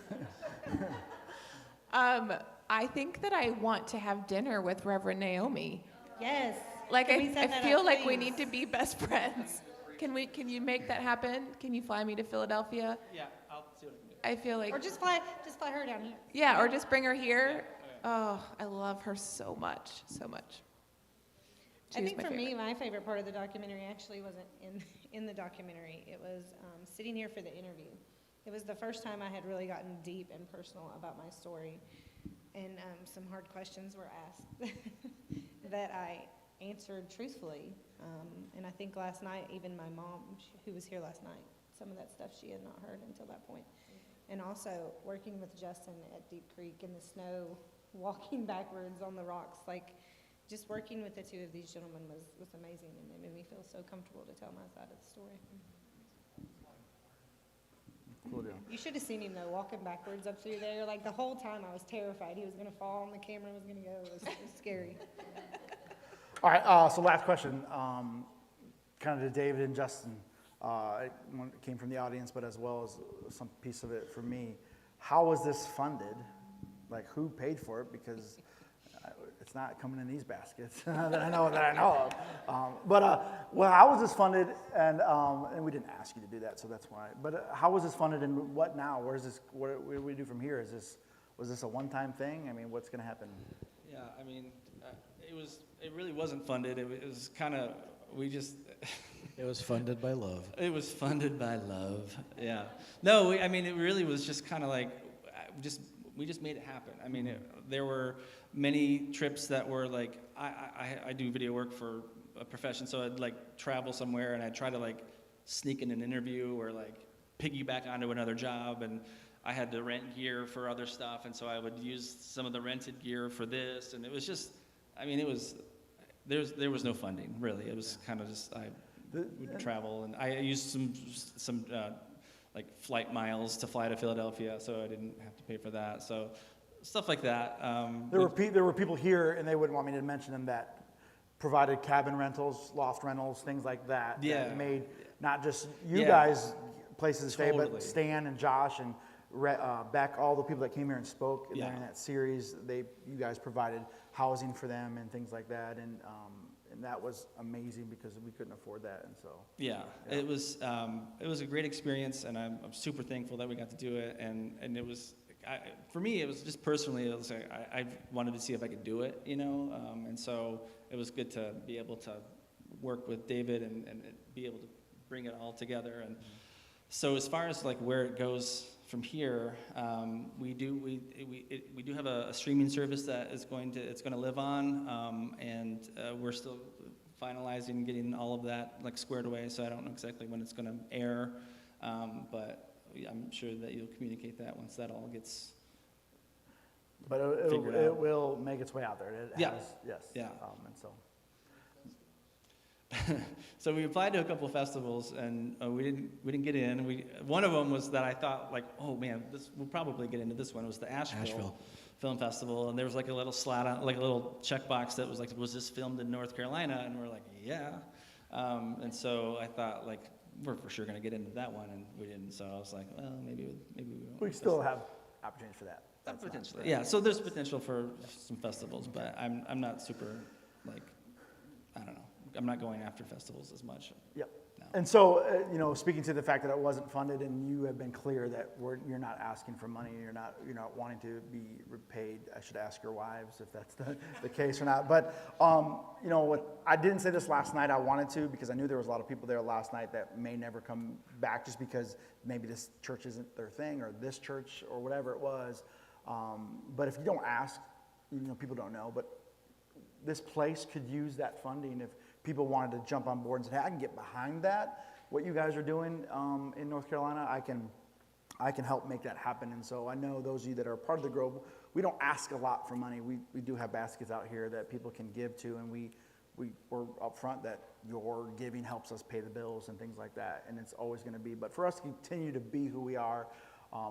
[SPEAKER 2] I think that I want to have dinner with Reverend Naomi.
[SPEAKER 9] Yes.
[SPEAKER 2] Like,
[SPEAKER 9] Can we set
[SPEAKER 2] I
[SPEAKER 9] that
[SPEAKER 2] feel
[SPEAKER 9] up,
[SPEAKER 2] like we
[SPEAKER 9] please?
[SPEAKER 2] need to be best friends. Can you make that happen? Can you fly me to Philadelphia?
[SPEAKER 6] Yeah, I'll see what I can do.
[SPEAKER 2] I feel like,
[SPEAKER 9] Or just fly her down here.
[SPEAKER 2] yeah, or just bring her here. Oh, I love her so much, so much.
[SPEAKER 9] I
[SPEAKER 2] She was
[SPEAKER 9] think
[SPEAKER 2] my
[SPEAKER 9] for me,
[SPEAKER 2] favorite.
[SPEAKER 9] my favorite part of the documentary actually wasn't in the documentary. It was sitting here for the interview. It was the first time I had really gotten deep and personal about my story, and some hard questions were asked that I answered truthfully. And I think last night, even my mom, who was here last night, some of that stuff she had not heard until that point. And also working with Justin at Deep Creek in the snow, walking backwards on the rocks, like just working with the two of these gentlemen was amazing, and it made me feel so comfortable to tell my side of the story.
[SPEAKER 1] Cool deal.
[SPEAKER 9] You should have seen him though, walking backwards up through there. Like the whole time I was terrified he was gonna fall and the camera was gonna go. It was scary.
[SPEAKER 1] All right, so last question, kind of to David and Justin. It came from the audience, but as well as some piece of it for me. How was this funded? Like, who paid for it? Because it's not coming in these baskets that I know of. Well, how was this funded? And we didn't ask you to do that, so that's why. But how was this funded, and what now? Where's this? What do we do from here? Was this a one-time thing? I mean, what's going to happen?
[SPEAKER 6] Yeah, I mean, it really wasn't funded. It was kind of, we just,
[SPEAKER 7] It was funded by love.
[SPEAKER 6] It was funded by love. Yeah. No, I mean, it really was just kind of like, we just made it happen. I mean, there were many trips that were like, I do video work for a profession, so I'd like travel somewhere and I'd try to like sneak in an interview or like piggyback onto another job, and I had to rent gear for other stuff, and so I would use some of the rented gear for this, and it was just, I mean, there was no funding really. It was kind of just we'd travel, and I used some like flight miles to fly to Philadelphia, so I didn't have to pay for that. So stuff like that.
[SPEAKER 1] There were people here, and they wouldn't want me to mention them, that provided cabin rentals, loft rentals, things like that.
[SPEAKER 6] Yeah.
[SPEAKER 1] That made not just you
[SPEAKER 6] Yeah.
[SPEAKER 1] guys places to stay,
[SPEAKER 6] Totally.
[SPEAKER 1] but Stan and Josh and Beck, all the people that came here and spoke
[SPEAKER 6] Yeah.
[SPEAKER 1] during that series. You guys provided housing for them and things like that, and that was amazing because we couldn't afford that, and so.
[SPEAKER 6] Yeah,
[SPEAKER 1] Yeah.
[SPEAKER 6] it was a great experience, and I'm super thankful that we got to do it. And it was, for me, it was just personally, it was like, I wanted to see if I could do it, you know. And so it was good to be able to work with David and be able to bring it all together. And so as far as like where it goes from here, we do have a streaming service that it's going to live on, and we're still finalizing getting all of that like squared away. So I don't know exactly when it's going to air, but I'm sure that you'll communicate that once that all gets.
[SPEAKER 1] But
[SPEAKER 6] Figure it
[SPEAKER 1] it
[SPEAKER 6] out.
[SPEAKER 1] will make its way out there. It
[SPEAKER 6] Yeah.
[SPEAKER 1] has, yes.
[SPEAKER 6] Yeah.
[SPEAKER 1] And so.
[SPEAKER 6] So we applied to a couple of festivals, and we didn't get in. One of them was that I thought like, oh man, we'll probably get into this one. It was the Asheville Film Festival, and there was like a little slat on, like a little checkbox that was like, was this filmed in North Carolina? And we're like, yeah. And so I thought like, we're for sure gonna get into that one, and we didn't. So I was like, well, maybe we won't.
[SPEAKER 1] We still have opportunities for that. That's not-
[SPEAKER 6] Potentially, yeah. So there's potential for some festivals, but I'm not super like, I don't know. I'm not going after festivals as much.
[SPEAKER 1] Yep.
[SPEAKER 6] No.
[SPEAKER 1] And so, speaking to the fact that it wasn't funded, and you have been clear that you're not asking for money, you're not wanting to be repaid. I should ask your wives if that's the case or not. But I didn't say this last night. I wanted to, because I knew there was a lot of people there last night that may never come back, just because maybe this church isn't their thing, or this church, or whatever it was. But if you don't ask, people don't know. But this place could use that funding if people wanted to jump on board and say, hey, I can get behind that, what you guys are doing in North Carolina, I can help make that happen. And so I know those of you that are part of the Grove, we don't ask a lot for money. We do have baskets out here that people can give to, and we're upfront that your giving helps us pay the bills and things like that, and it's always going to be. But for us to continue to be who we are,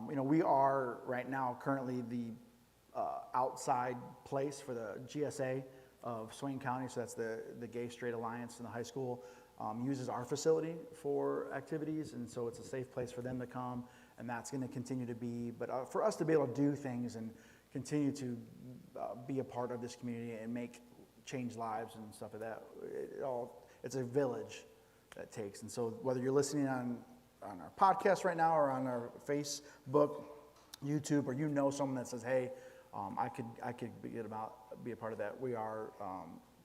[SPEAKER 1] we are right now currently the outside place for the GSA of Swain County, so that's the Gay Straight Alliance in the high school, uses our facility for activities, and so it's a safe place for them to come, and that's going to continue to be. But for us to be able to do things and continue to be a part of this community and change lives and stuff like that, it's a village that takes. And so whether you're listening on our podcast right now or on our Facebook, YouTube, or someone that says, hey, I could be a part of that. We are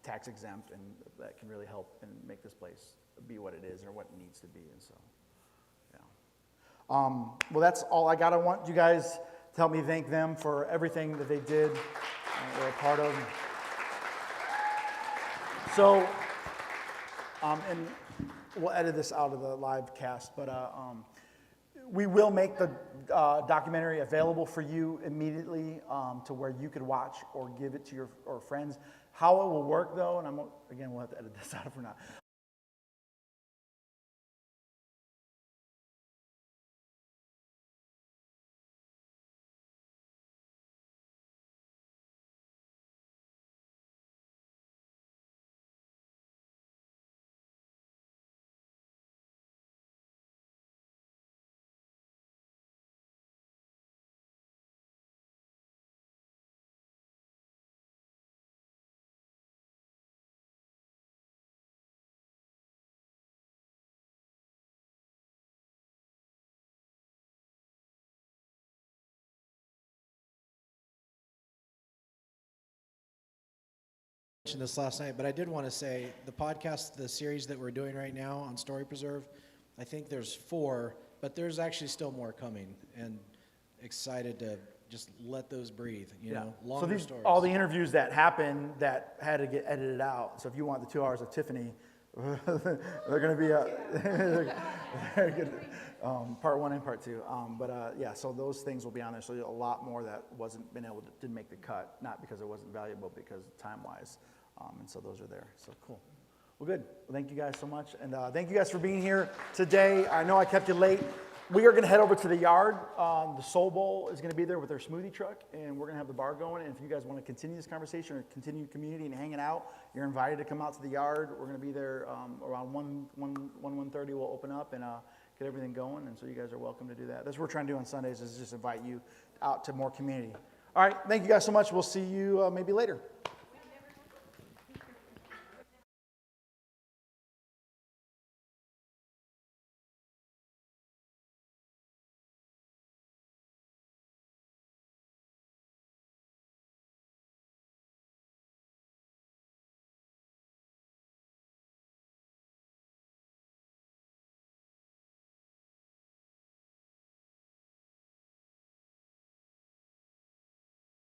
[SPEAKER 1] tax exempt, and that can really help and make this place be what it is or what it needs to be. And so, yeah. Well, that's all I got. I want you guys to help me thank them for everything that they did, they're a part of. So, and we'll edit this out of the live cast, but we will make the documentary available for you immediately to where you could watch or give it to your friends. How it will work, though, and we'll have to edit this out for now.
[SPEAKER 7] mentioned this last night, but I did want to say the podcast, the series that we're doing right now on Story Preserve, I think there's 4, but there's actually still more coming, and excited to just let those breathe, you know,
[SPEAKER 1] So
[SPEAKER 7] longer
[SPEAKER 1] these,
[SPEAKER 7] stories.
[SPEAKER 1] all the interviews that happened that had to get edited out. So if you want the 2 hours of Tiffany, they're going to be they're good. Part 1 and part 2. Yeah, so those things will be on there. So a lot more that didn't make the cut, not because it wasn't valuable, because time-wise. And so those are there. So cool. Well, good. Well, thank you guys so much. And thank you guys for being here today. I know I kept you late. We are going to head over to the yard. The Soul Bowl is going to be there with their smoothie truck, and we're going to have the bar going. And if you guys want to continue this conversation or continue community and hanging out, you're invited to come out to the yard. We're going to be there around 1:30. We'll open up and get everything going. And so you guys are welcome to do that. That's what we're trying to do on Sundays, is just invite you out to more community. All right. Thank you guys so much. We'll see you maybe later.